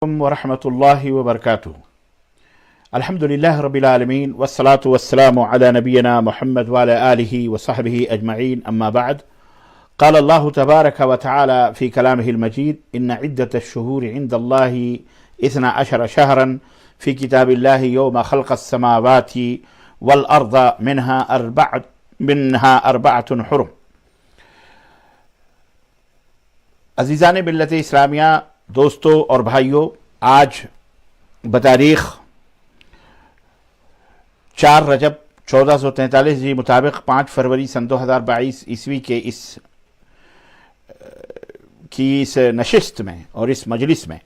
ورحمة الله وبركاته. الحمد لله رب العالمين والصلاة والسلام على نبينا محمد وعلى آله وصحبه أجمعين، أما بعد. قال الله تبارك وتعالى في كلامه المجيد: إن عدة الشهور عند الله 12 شهرا في كتاب الله يوم خلق السماوات والأرض منها أربعة حرم. عزیزان ملت اسلامیہ، دوستوں اور بھائیوں، آج بتاریخ 4 رجب 1443 مطابق 5 فروری سن 2022 عیسوی کے اس نشست میں اور اس مجلس میں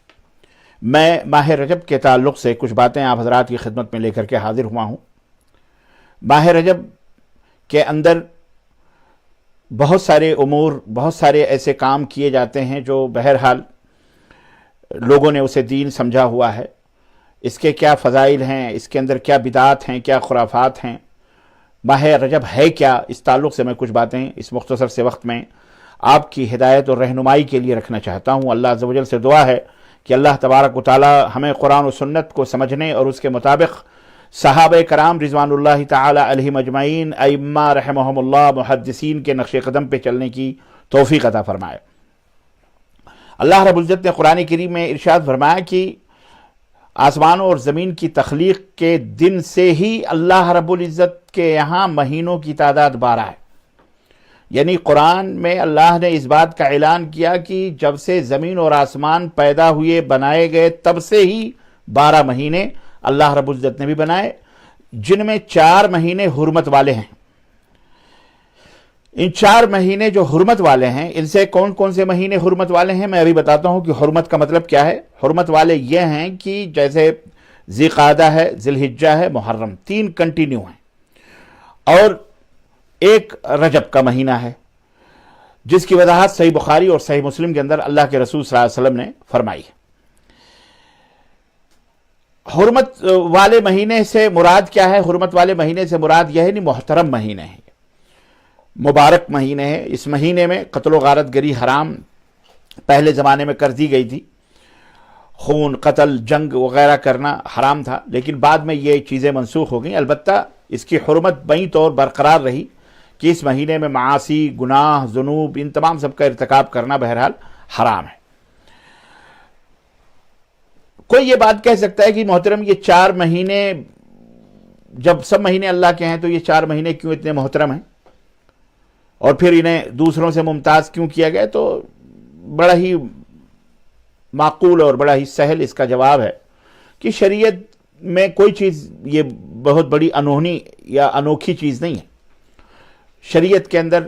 میں ماہ رجب کے تعلق سے کچھ باتیں آپ حضرات کی خدمت میں لے کر کے حاضر ہوا ہوں۔ ماہ رجب کے اندر بہت سارے امور، بہت سارے ایسے کام کیے جاتے ہیں جو بہرحال لوگوں نے اسے دین سمجھا ہوا ہے۔ اس کے کیا فضائل ہیں، اس کے اندر کیا بدعات ہیں، کیا خرافات ہیں، ماہ رجب ہے کیا، اس تعلق سے میں کچھ باتیں اس مختصر سے وقت میں آپ کی ہدایت اور رہنمائی کے لیے رکھنا چاہتا ہوں۔ اللہ عز و جل سے دعا ہے کہ اللہ تبارک و تعالی ہمیں قرآن و سنت کو سمجھنے اور اس کے مطابق صحابہ کرام رضوان اللہ تعالی علیہم اجمعین، ائمہ رحمہم اللہ، محدثین کے نقش قدم پہ چلنے کی توفیق عطا فرمائے۔ اللہ رب العزت نے قرآن کریم میں ارشاد فرمایا کہ آسمانوں اور زمین کی تخلیق کے دن سے ہی اللہ رب العزت کے یہاں مہینوں کی تعداد 12 ہے۔ یعنی قرآن میں اللہ نے اس بات کا اعلان کیا کہ جب سے زمین اور آسمان پیدا ہوئے، بنائے گئے، تب سے ہی 12 مہینے اللہ رب العزت نے بھی بنائے، جن میں 4 مہینے حرمت والے ہیں۔ ان 4 مہینے جو حرمت والے ہیں، ان سے کون کون سے مہینے حرمت والے ہیں میں ابھی بتاتا ہوں کہ حرمت کا مطلب کیا ہے۔ حرمت والے یہ ہیں کہ جیسے ذی قعدہ ہے، ذی الحجہ ہے، محرم، 3 کنٹینیو ہیں، اور ایک رجب کا مہینہ ہے جس کی وضاحت صحیح بخاری اور صحیح مسلم کے اندر اللہ کے رسول صلی اللہ علیہ وسلم نے فرمائی ہے۔ حرمت والے مہینے سے مراد کیا ہے؟ حرمت والے مہینے سے مراد یہ ہے نہیں، محترم مہینے ہیں، مبارک مہینے ہیں۔ اس مہینے میں قتل و غارت گری حرام پہلے زمانے میں کر دی گئی تھی، خون، قتل، جنگ وغیرہ کرنا حرام تھا، لیکن بعد میں یہ چیزیں منسوخ ہو گئیں۔ البتہ اس کی حرمت بئی طور برقرار رہی کہ اس مہینے میں معاصی، گناہ، ذنوب، ان تمام سب کا ارتکاب کرنا بہرحال حرام ہے۔ کوئی یہ بات کہہ سکتا ہے کہ محترم یہ 4 مہینے، جب سب مہینے اللہ کے ہیں تو یہ 4 مہینے کیوں اتنے محترم ہیں اور پھر انہیں دوسروں سے ممتاز کیوں کیا گیا؟ تو بڑا ہی معقول اور بڑا ہی سہل اس کا جواب ہے کہ شریعت میں کوئی چیز یہ بہت بڑی انوکھی یا انوکھی چیز نہیں ہے۔ شریعت کے اندر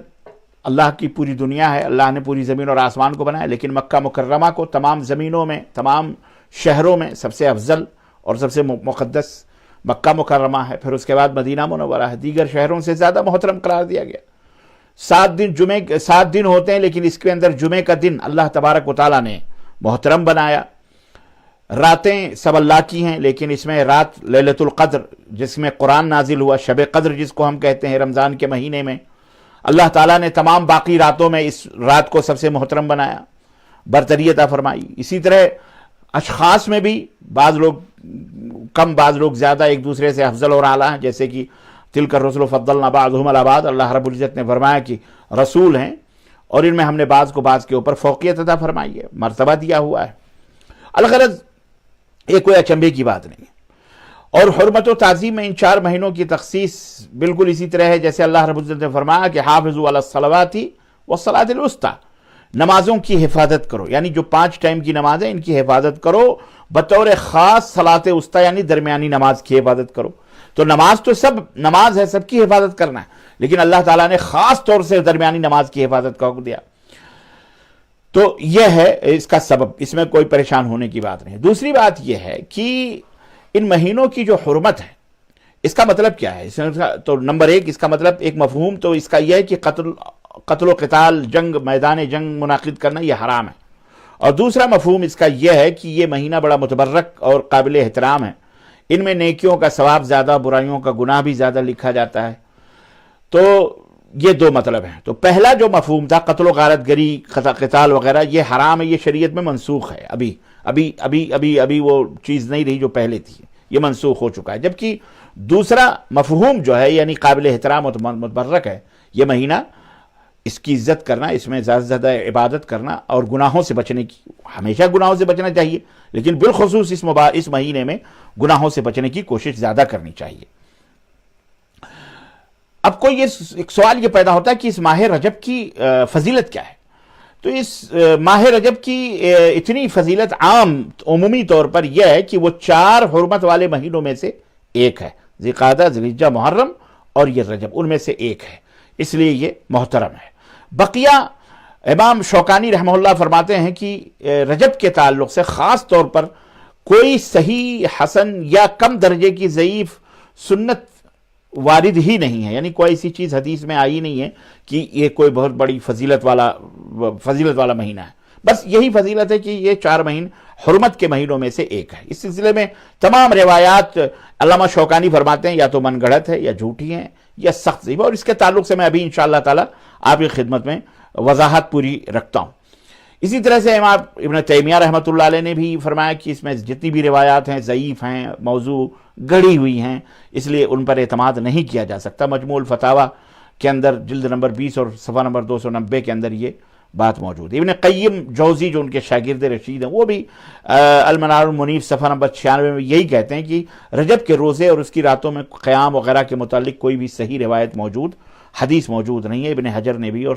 اللہ کی پوری دنیا ہے، اللہ نے پوری زمین اور آسمان کو بنایا، لیکن مکہ مکرمہ کو تمام زمینوں میں، تمام شہروں میں سب سے افضل اور سب سے مقدس مکہ مکرمہ ہے، پھر اس کے بعد مدینہ منورہ ہے، دیگر شہروں سے زیادہ محترم قرار دیا گیا۔ 7 دن ہوتے ہیں، لیکن اس کے اندر جمعے کا دن اللہ تبارک و تعالیٰ نے محترم بنایا۔ راتیں سب اللہ کی ہیں، لیکن اس میں رات لیلۃ القدر جس میں قرآن نازل ہوا، شب قدر جس کو ہم کہتے ہیں، رمضان کے مہینے میں اللہ تعالیٰ نے تمام باقی راتوں میں اس رات کو سب سے محترم بنایا، برتری عطا فرمائی۔ اسی طرح اشخاص میں بھی بعض لوگ کم، بعض لوگ زیادہ ایک دوسرے سے افضل اور اعلیٰ ہیں، جیسے کہ تلک الرسل فضلنا بعضهم علی بعض، اللہ رب العزت نے فرمایا کہ رسول ہیں اور ان میں ہم نے بعض کو بعض کے اوپر فوقیت عطا فرمائی ہے، مرتبہ دیا ہوا ہے۔ الغرض یہ کوئی اچنبے کی بات نہیں ہے۔ اور حرمت و تعظیم میں ان 4 مہینوں کی تخصیص بالکل اسی طرح ہے جیسے اللہ رب العزت نے فرمایا کہ حافظوا علی الصلوات والصلاۃ الوسطی، نمازوں کی حفاظت کرو، یعنی جو 5 ٹائم کی نماز ہے ان کی حفاظت کرو، بطور خاص صلاۃ وسطی یعنی درمیانی نماز کی حفاظت کرو۔ تو نماز تو سب نماز ہے، سب کی حفاظت کرنا ہے، لیکن اللہ تعالیٰ نے خاص طور سے درمیانی نماز کی حفاظت کا حکم دیا۔ تو یہ ہے اس کا سبب، اس میں کوئی پریشان ہونے کی بات نہیں۔ دوسری بات یہ ہے کہ ان مہینوں کی جو حرمت ہے اس کا مطلب کیا ہے؟ تو نمبر 1 اس کا مطلب، ایک مفہوم تو اس کا یہ ہے کہ قتل و قتال، جنگ، میدان جنگ منعقد کرنا یہ حرام ہے، اور دوسرا مفہوم اس کا یہ ہے کہ یہ مہینہ بڑا متبرک اور قابل احترام ہے، ان میں نیکیوں کا ثواب زیادہ، برائیوں کا گناہ بھی زیادہ لکھا جاتا ہے۔ تو یہ 2 مطلب ہیں۔ تو پہلا جو مفہوم تھا قتل و غارت گری، قتال وغیرہ، یہ حرام ہے، یہ شریعت میں منسوخ ہے، ابھی ابھی ابھی ابھی وہ چیز نہیں رہی جو پہلے تھی، یہ منسوخ ہو چکا ہے۔ جبکہ دوسرا مفہوم جو ہے یعنی قابل احترام و متبرک ہے، یہ مہینہ اس کی عزت کرنا، اس میں زیادہ سے زیادہ عبادت کرنا اور گناہوں سے بچنے کی، ہمیشہ گناہوں سے بچنا چاہیے، لیکن بالخصوص اس مہینے میں گناہوں سے بچنے کی کوشش زیادہ کرنی چاہیے۔ اب کوئی ایک سوال یہ پیدا ہوتا ہے کہ اس ماہ رجب کی فضیلت کیا ہے؟ تو اس ماہ رجب کی اتنی فضیلت عمومی طور پر یہ ہے کہ وہ 4 حرمت والے مہینوں میں سے ایک ہے، ذی القعدہ، ذی الحجہ، محرم اور یہ رجب، ان میں سے ایک ہے، اس لیے یہ محترم ہے۔ بقیہ امام شوکانی رحمہ اللہ فرماتے ہیں کہ رجب کے تعلق سے خاص طور پر کوئی صحیح، حسن یا کم درجے کی ضعیف سنت وارد ہی نہیں ہے، یعنی کوئی ایسی چیز حدیث میں آئی نہیں ہے کہ یہ کوئی بہت بڑی فضیلت والا مہینہ ہے۔ بس یہی فضیلت ہے کہ یہ 4 مہینے حرمت کے مہینوں میں سے ایک ہے۔ اس سلسلے میں تمام روایات علامہ شوکانی فرماتے ہیں یا تو من گڑھت ہے یا جھوٹی ہیں یا سخت ضعیف، اور اس کے تعلق سے میں ابھی انشاءاللہ تعالی آپ کی خدمت میں وضاحت پوری رکھتا ہوں۔ اسی طرح سے امام ابن تیمیہ رحمۃ اللہ علیہ نے بھی فرمایا کہ اس میں جتنی بھی روایات ہیں ضعیف ہیں، موضوع گڑھی ہوئی ہیں، اس لیے ان پر اعتماد نہیں کیا جا سکتا۔ مجموع الفتاوی کے اندر جلد نمبر 20 اور صفحہ نمبر 290 کے اندر یہ بات موجود ہے۔ ابن قیم جوزی جو ان کے شاگرد رشید ہیں، وہ بھی المنار المنیف صفحہ نمبر 96 میں یہی کہتے ہیں کہ رجب کے روزے اور اس کی راتوں میں قیام وغیرہ کے متعلق کوئی بھی صحیح روایت حدیث موجود نہیں ہے۔ ابن حجر نے بھی اور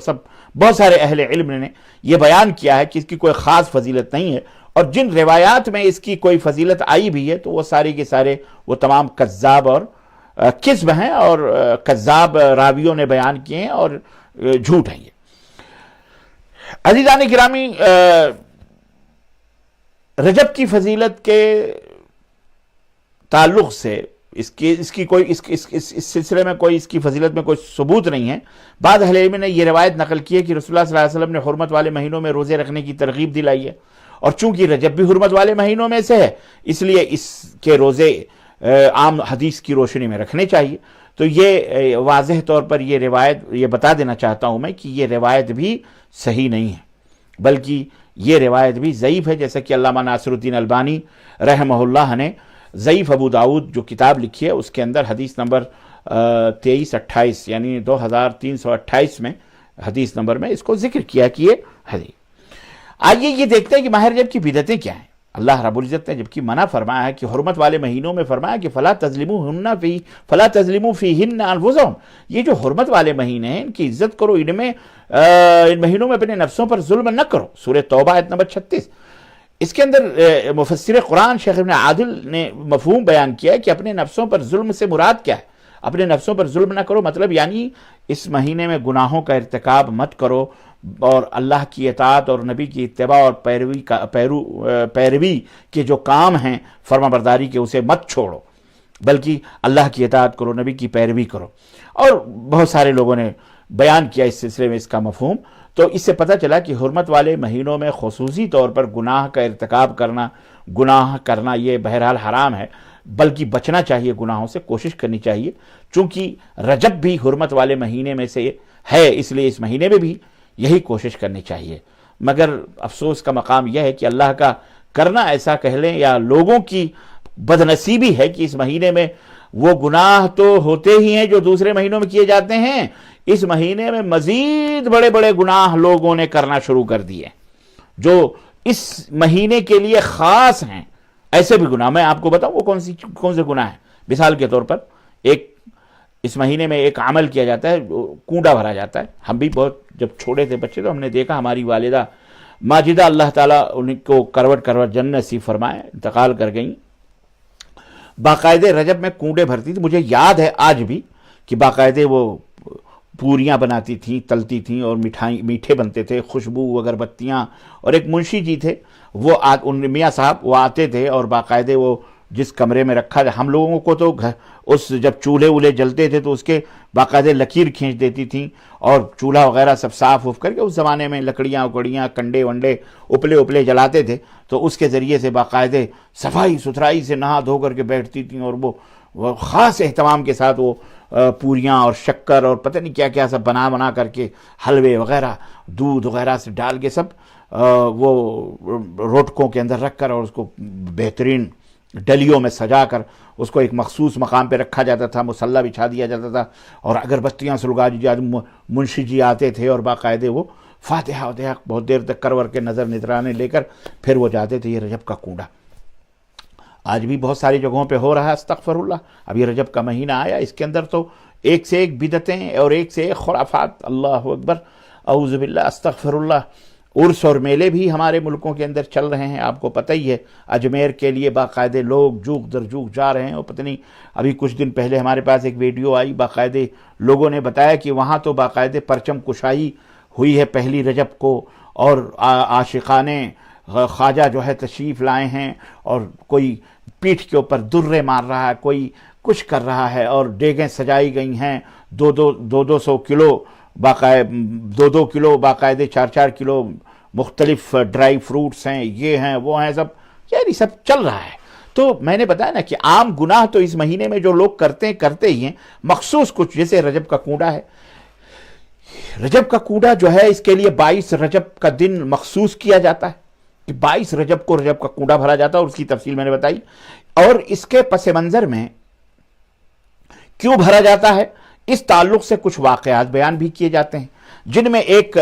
بہت سارے اہل علم نے یہ بیان کیا ہے کہ اس کی کوئی خاص فضیلت نہیں ہے، اور جن روایات میں اس کی کوئی فضیلت آئی بھی ہے تو وہ سارے کے سارے وہ تمام کذاب اور کذب ہیں، اور کذاب راویوں نے بیان کیے ہیں اور جھوٹ ہیں یہ۔ عزیزان گرامی، رجب کی فضیلت کے تعلق سے اس سلسلے میں کوئی اس کی فضیلت میں کوئی ثبوت نہیں ہے۔ بعض اہل علم نے یہ روایت نقل کی ہے کہ رسول اللہ صلی اللہ علیہ وسلم نے حرمت والے مہینوں میں روزے رکھنے کی ترغیب دلائی ہے، اور چونکہ رجب بھی حرمت والے مہینوں میں سے ہے اس لیے اس کے روزے عام حدیث کی روشنی میں رکھنے چاہیے۔ تو یہ واضح طور پر یہ روایت، یہ بتا دینا چاہتا ہوں میں کہ یہ روایت بھی صحیح نہیں ہے، بلکہ یہ روایت بھی ضعیف ہے، جیسا کہ علامہ ناصر الدین البانی رحمہ اللہ نے ضعیف ابو داؤد جو کتاب لکھی ہے اس کے اندر حدیث نمبر 2328 یعنی 2328 میں حدیث نمبر میں اس کو ذکر کیا کہ یہ حدیث۔ آئیے یہ دیکھتے ہیں کہ ماہ رجب کی بدعتیں کیا ہیں۔ اللہ رب العزت نے جبکہ منع فرمایا ہے کہ حرمت والے مہینوں میں فرمایا کہ فلا تظلموا فیہن انفسکم، یہ جو حرمت والے مہینے ہیں ان کی عزت کرو، ان مہینوں میں اپنے نفسوں پر ظلم نہ کرو، سورہ توبہ آیت نمبر 36۔ اس کے اندر مفسر قرآن شیخ ابن عادل نے مفہوم بیان کیا ہے کہ اپنے نفسوں پر ظلم سے مراد کیا ہے۔ اپنے نفسوں پر ظلم نہ کرو مطلب یعنی اس مہینے میں گناہوں کا ارتکاب مت کرو، اور اللہ کی اطاعت اور نبی کی اتباع اور پیروی کے جو کام ہیں فرما برداری کے اسے مت چھوڑو، بلکہ اللہ کی اطاعت کرو، نبی کی پیروی کرو۔ اور بہت سارے لوگوں نے بیان کیا اس سلسلے میں اس کا مفہوم۔ تو اس سے پتہ چلا کہ حرمت والے مہینوں میں خصوصی طور پر گناہ کا ارتکاب کرنا یہ بہرحال حرام ہے، بلکہ بچنا چاہیے، گناہوں سے کوشش کرنی چاہیے۔ چونکہ رجب بھی حرمت والے مہینے میں سے ہے اس لیے اس مہینے میں بھی یہی کوشش کرنی چاہیے۔ مگر افسوس کا مقام یہ ہے کہ اللہ کا کرنا ایسا کہہ لیں یا لوگوں کی بدنصیبی ہے کہ اس مہینے میں وہ گناہ تو ہوتے ہی ہیں جو دوسرے مہینوں میں کیے جاتے ہیں، اس مہینے میں مزید بڑے بڑے گناہ لوگوں نے کرنا شروع کر دیے جو اس مہینے کے لیے خاص ہیں۔ ایسے بھی گناہ میں آپ کو بتاؤں وہ کون سے گناہ ہیں۔ مثال کے طور پر اس مہینے میں ایک عمل کیا جاتا ہے، کنڈا بھرا جاتا ہے۔ ہم بھی بہت جب چھوٹے تھے بچے تو ہم نے دیکھا، ہماری والدہ ماجدہ اللہ تعالیٰ ان کو کروٹ جنت نصیب فرمائے، انتقال کر گئیں، باقاعدہ رجب میں کنڈے بھرتی تھی۔ مجھے یاد ہے آج بھی کہ باقاعدہ وہ پوریاں بناتی تھیں، تلتی تھیں، اور میٹھے بنتے تھے، خوشبو اگربتیاں۔ اور ایک منشی جی تھے، وہ میاں صاحب وہ آتے تھے اور باقاعدہ وہ جس کمرے میں رکھا تھا، ہم لوگوں کو تو جب چولہے جلتے تھے تو اس کے باقاعدہ لکیر کھینچ دیتی تھیں، اور چولہا وغیرہ سب صاف کر کے، اس زمانے میں لکڑیاں کنڈے ونڈے اپلے جلاتے تھے، تو اس کے ذریعے سے باقاعدہ صفائی ستھرائی سے نہا دھو کر کے بیٹھتی تھیں، اور وہ خاص اہتمام کے ساتھ وہ پوریاں اور شکر اور پتہ نہیں کیا کیا سب بنا کر کے، حلوے وغیرہ دودھ وغیرہ سے ڈال کے سب وہ روٹکوں کے اندر رکھ کر اور اس کو بہترین ڈلیوں میں سجا کر اس کو ایک مخصوص مقام پہ رکھا جاتا تھا، مصلی بچھا دیا جاتا تھا، اور اگربتیاں سلگا دی جاتی، منشی جی آتے تھے اور باقاعدے وہ فاتحہ واتحہ بہت دیر تک کرور کے نذرانے لے کر پھر وہ جاتے تھے۔ یہ رجب کا کنڈا آج بھی بہت ساری جگہوں پہ ہو رہا ہے، استغفر اللہ۔ اب یہ رجب کا مہینہ آیا، اس کے اندر تو ایک سے ایک بدعتیں اور ایک سے ایک خرافات، اللہ اکبر، اعوذ باللہ، استغفر اللہ۔ عرس اور میلے بھی ہمارے ملکوں کے اندر چل رہے ہیں، آپ کو پتہ ہی ہے۔ اجمیر کے لیے باقاعدے لوگ جوک در جوک جا رہے ہیں، اور پتہ نہیں ابھی کچھ دن پہلے ہمارے پاس ایک ویڈیو آئی، باقاعدے لوگوں نے بتایا کہ وہاں تو باقاعدے پرچم کشائی ہوئی ہے پہلی رجب کو، اور عاشقان خواجہ جو ہے تشریف لائے ہیں، اور کوئی پیٹھ کے اوپر درے مار رہا ہے، کوئی کچھ کر رہا ہے، اور دیگیں سجائی گئی ہیں، دو سو کلو دو کلو باقاعدے 4 کلو مختلف ڈرائی فروٹس ہیں، یہ ہیں وہ ہیں، سب یعنی سب چل رہا ہے۔ تو میں نے بتایا نا کہ عام گناہ تو اس مہینے میں جو لوگ کرتے ہی ہیں، مخصوص کچھ جیسے رجب کا کنڈا ہے۔ رجب کا کنڈا جو ہے اس کے لیے 22 رجب کا دن مخصوص کیا جاتا ہے کہ 22 رجب کو رجب کا کنڈا بھرا جاتا ہے، اور اس کی تفصیل میں نے بتائی۔ اور اس کے پس منظر میں کیوں بھرا جاتا ہے، اس تعلق سے کچھ واقعات بیان بھی کیے جاتے ہیں، جن میں ایک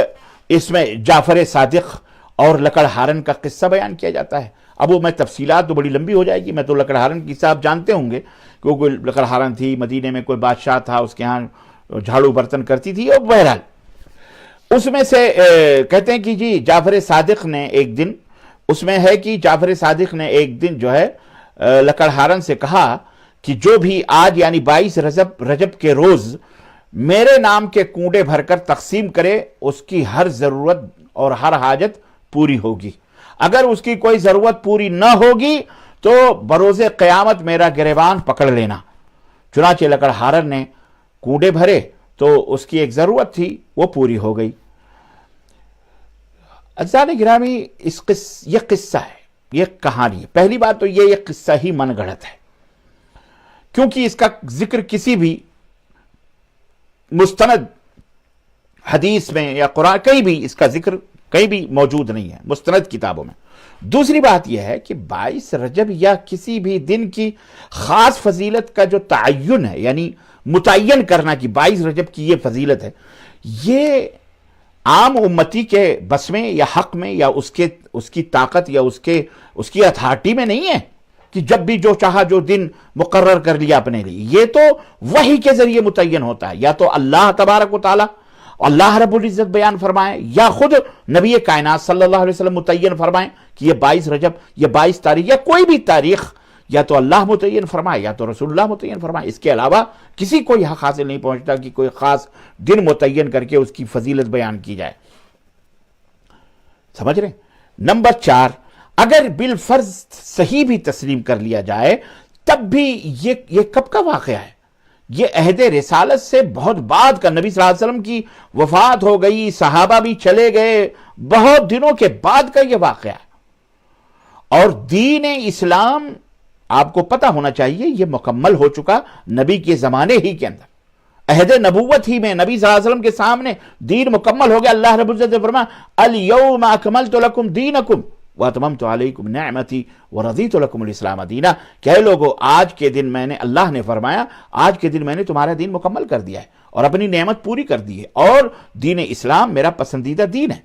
اس میں جعفر صادق اور لکڑہارن کا قصہ بیان کیا جاتا ہے۔ اب وہ میں تفصیلات تو بڑی لمبی ہو جائے گی، میں تو لکڑہارن کی قصہ آپ جانتے ہوں گے، کیونکہ لکڑہارن تھی، مدینے میں کوئی بادشاہ تھا، اس کے ہاں جھاڑو برتن کرتی تھی، اور بہرحال اس میں سے کہتے ہیں کہ جی جعفر صادق نے ایک دن، اس میں ہے کہ جعفر صادق نے ایک دن جو ہے لکڑہارن سے کہا کہ جو بھی آج یعنی 22 رجب کے روز میرے نام کے کنڈے بھر کر تقسیم کرے، اس کی ہر ضرورت اور ہر حاجت پوری ہوگی۔ اگر اس کی کوئی ضرورت پوری نہ ہوگی تو بروز قیامت میرا گریبان پکڑ لینا۔ چنانچہ لکڑہارن نے کنڈے بھرے تو اس کی ایک ضرورت تھی وہ پوری ہو گئی۔ عزیزان گرامی، یہ قصہ ہے، یہ کہانی ہے۔ پہلی بات تو یہ قصہ ہی من گھڑت ہے، کیونکہ اس کا ذکر کسی بھی مستند حدیث میں یا قرآن کہیں بھی اس کا ذکر کہیں بھی موجود نہیں ہے مستند کتابوں میں۔ دوسری بات یہ ہے کہ 22 رجب یا کسی بھی دن کی خاص فضیلت کا جو تعین ہے، یعنی متعین کرنا کہ 22 رجب کی یہ فضیلت ہے، یہ عام امتی کے بس میں یا حق میں یا اس کی طاقت یا اس کی اتھارٹی میں نہیں ہے کہ جب بھی جو چاہا جو دن مقرر کر لیا اپنے لیے۔ یہ تو وحی کے ذریعے متعین ہوتا ہے، یا تو اللہ تبارک و تعالی اللہ رب العزت بیان فرمائیں، یا خود نبی کائنات صلی اللہ علیہ وسلم متعین فرمائیں کہ یہ 22 رجب، یہ 22 تاریخ یا کوئی بھی تاریخ یا تو اللہ متعین فرمائے یا تو رسول اللہ متعین فرمائے۔ اس کے علاوہ کسی کو یہ حق حاصل نہیں پہنچتا کہ کوئی خاص دن متعین کر کے اس کی فضیلت بیان کی جائے۔ سمجھ رہے ہیں؟ نمبر 4، اگر بالفرض صحیح بھی تسلیم کر لیا جائے تب بھی یہ کب کا واقعہ ہے؟ یہ عہد رسالت سے بہت بعد کا، نبی صلی اللہ علیہ وسلم کی وفات ہو گئی، صحابہ بھی چلے گئے، بہت دنوں کے بعد کا یہ واقعہ ہے۔ اور دین اسلام آپ کو پتہ ہونا چاہیے یہ مکمل ہو چکا نبی کے زمانے ہی کے اندر، عہد نبوت ہی میں نبی صلی اللہ علیہ وسلم کے سامنے دین مکمل ہو گیا۔ اللہ رب العزت نے فرمایا الیوم اکملت لکم دینکم واتممت علیکم نعمتی ورضیت لکم الاسلام دینا، کہ اے لوگو آج کے دن میں نے، اللہ نے فرمایا آج کے دن میں نے تمہارا دین مکمل کر دیا ہے اور اپنی نعمت پوری کر دی ہے، اور دین اسلام میرا پسندیدہ دین ہے۔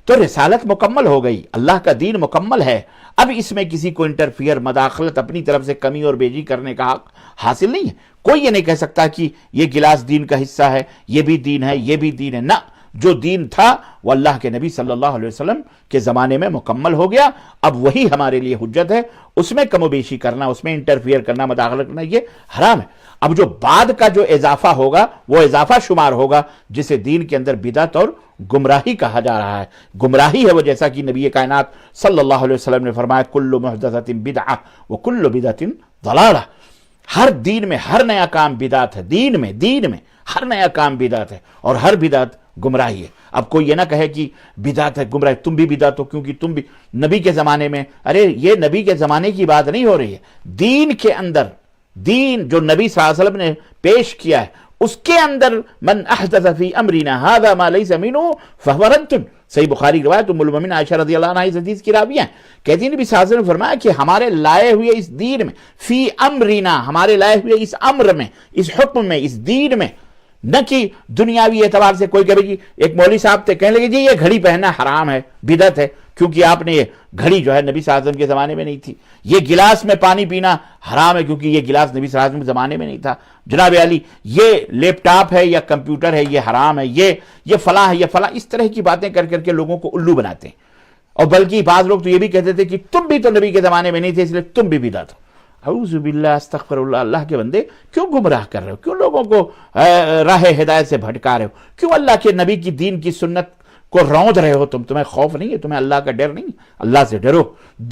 تو رسالت مکمل ہو گئی، اللہ کا دین مکمل ہے، اب اس میں کسی کو انٹرفیئر، مداخلت، اپنی طرف سے کمی اور بیجی کرنے کا حق حاصل نہیں ہے۔ کوئی یہ نہیں کہہ سکتا کہ یہ گلاس دین کا حصہ ہے، یہ بھی دین ہے، یہ بھی دین ہے، نہ، جو دین تھا وہ اللہ کے نبی صلی اللہ علیہ وسلم کے زمانے میں مکمل ہو گیا، اب وہی ہمارے لیے حجت ہے، اس میں کم و بیشی کرنا، اس میں انٹرفیئر کرنا، مداخلت کرنا یہ حرام ہے۔ اب جو بعد کا جو اضافہ ہوگا وہ اضافہ شمار ہوگا جسے دین کے اندر بدعت اور گمراہی کہا جا رہا ہے۔ گمراہی ہے وہ، جیسا کہ نبی کائنات صلی اللہ علیہ وسلم نے فرمایا کل محدثۃ بدعہ وکل بدعۃ ضلالہ، ہر دین میں ہر نیا کام بدعت ہے، دین میں ہر نیا کام بدعت ہے، اور ہر بدعت گمراہی ہے۔ اب کوئی یہ نہ کہے کہ بدعت ہے گمراہی، تم بھی بدعت ہو کیونکہ تم بھی نبی کے زمانے میں، ارے یہ نبی کے زمانے کی بات نہیں ہو رہی ہے، دین کے اندر، دین جو نبی صلی اللہ علیہ وسلم نے پیش کیا ہے اس کے اندر من احدث فی امرنا ھذا ما لیس منہ فہو رد، صحیح بخاری روایت ام المومنین عائشہ رضی اللہ عنہا اس حدیث کی راویہ ہیں، کہتی ہیں نبی صلی اللہ علیہ وسلم نے فرمایا کہ ہمارے لائے ہوئے اس دین میں، فی امرنا، ہمارے لائے ہوئے اس امر میں، اس حکم میں، اس دین میں، نہ کہ دنیاوی اعتبار سے کوئی کہے جی، ایک مولوی صاحب تھے کہنے لگے جی یہ گھڑی پہننا حرام ہے، بدعت ہے، کیونکہ آپ نے یہ گھڑی جو ہے نبی صلی اللہ علیہ وسلم کے زمانے میں نہیں تھی، یہ گلاس میں پانی پینا حرام ہے کیونکہ یہ گلاس نبی صلی اللہ علیہ وسلم کے زمانے میں نہیں تھا، جناب علی یہ لیپ ٹاپ ہے یا کمپیوٹر ہے یہ حرام ہے، یہ فلاں ہے، یہ فلاں، اس طرح کی باتیں کر کر کے لوگوں کو الو بناتے ہیں۔ اور بلکہ بعض لوگ تو یہ بھی کہتے تھے کہ تم بھی تو نبی کے زمانے میں نہیں تھے اس لیے تم بھی بدعت ہو۔ اعوذ باللہ، استغفر اللہ، اللہ کے بندے کیوں گمراہ کر رہے ہو، کیوں لوگوں کو راہ ہدایت سے بھٹکا رہے ہو، کیوں اللہ کے نبی کی دین کی سنت کو روند رہے ہو، تمہیں خوف نہیں ہے، تمہیں اللہ کا ڈر نہیں، اللہ سے ڈرو۔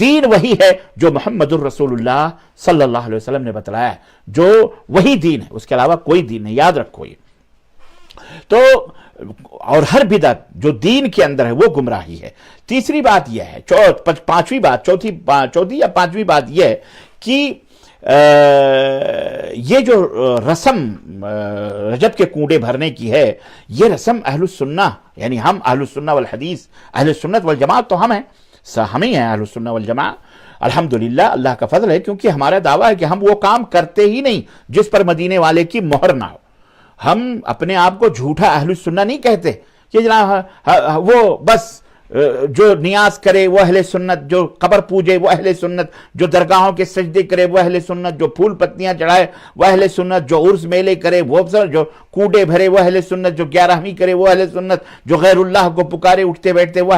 دین وہی ہے جو محمد الرسول اللہ صلی اللہ علیہ وسلم نے بتلایا ہے، جو وہی دین ہے، اس کے علاوہ کوئی دین نہیں، یاد رکھو یہ۔ تو اور ہر بدعت جو دین کے اندر ہے وہ گمراہی ہے۔ تیسری بات یہ ہے، چوتھی یا پانچویں بات یہ ہے کہ یہ جو رسم رجب کے کنڈے بھرنے کی ہے، یہ رسم اہل السنہ، یعنی ہم اہل السنہ والحدیث، اہل السنت والجماعت تو ہم ہیں، ہم ہی ہیں اہل السنہ والجماعہ، الحمدللہ، اللہ کا فضل ہے، کیونکہ ہمارا دعویٰ ہے کہ ہم وہ کام کرتے ہی نہیں جس پر مدینے والے کی مہر نہ ہو۔ ہم اپنے آپ کو جھوٹا اہل السنہ نہیں کہتے کہ جناب وہ بس جو نیاز کرے وہ اہل سنت، جو قبر پوجے وہ اہل سنت، جو درگاہوں کے سجدے کرے وہ اہل سنت، جو پھول پتیاں چڑھائے وہ اہل سنت، جو عرس میلے کرے وہ جو کوڈے بھرے وہ اہل سنت، جو گیارہویں کرے وہ اہل سنت، جو غیر اللہ کو پکارے اٹھتے بیٹھتے وہ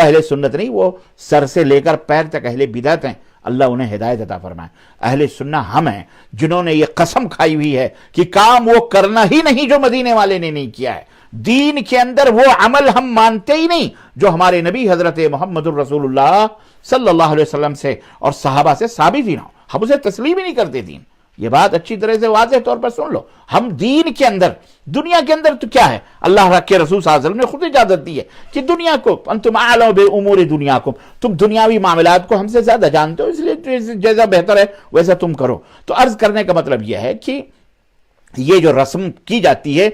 اہل سنت نہیں، وہ سر سے لے کر پیر تک اہل بدعت ہیں، اللہ انہیں ہدایت عطا فرمائے۔ اہل سنہ ہم ہیں جنہوں نے یہ قسم کھائی ہوئی ہے کہ کام وہ کرنا ہی نہیں جو مدینے والے نے نہیں کیا ہے، دین کے اندر وہ عمل ہم مانتے ہی نہیں جو ہمارے نبی حضرت محمد الرسول اللہ صلی اللہ علیہ وسلم سے اور صحابہ سے ثابت ہی نہ ہو، ہم اسے تسلیم ہی نہیں کرتے دین۔ یہ بات اچھی طرح سے واضح طور پر سن لو، ہم دین کے اندر، دنیا کے اندر تو کیا ہے، اللہ کے رسول صلی اللہ علیہ وسلم نے خود اجازت دی ہے کہ دنیا کو انتم اعلم بامور دنیاکم، تم دنیاوی معاملات کو ہم سے زیادہ جانتے ہو، اس لیے جیسا بہتر ہے ویسا تم کرو۔ تو عرض کرنے کا مطلب یہ ہے کہ یہ جو رسم کی جاتی ہے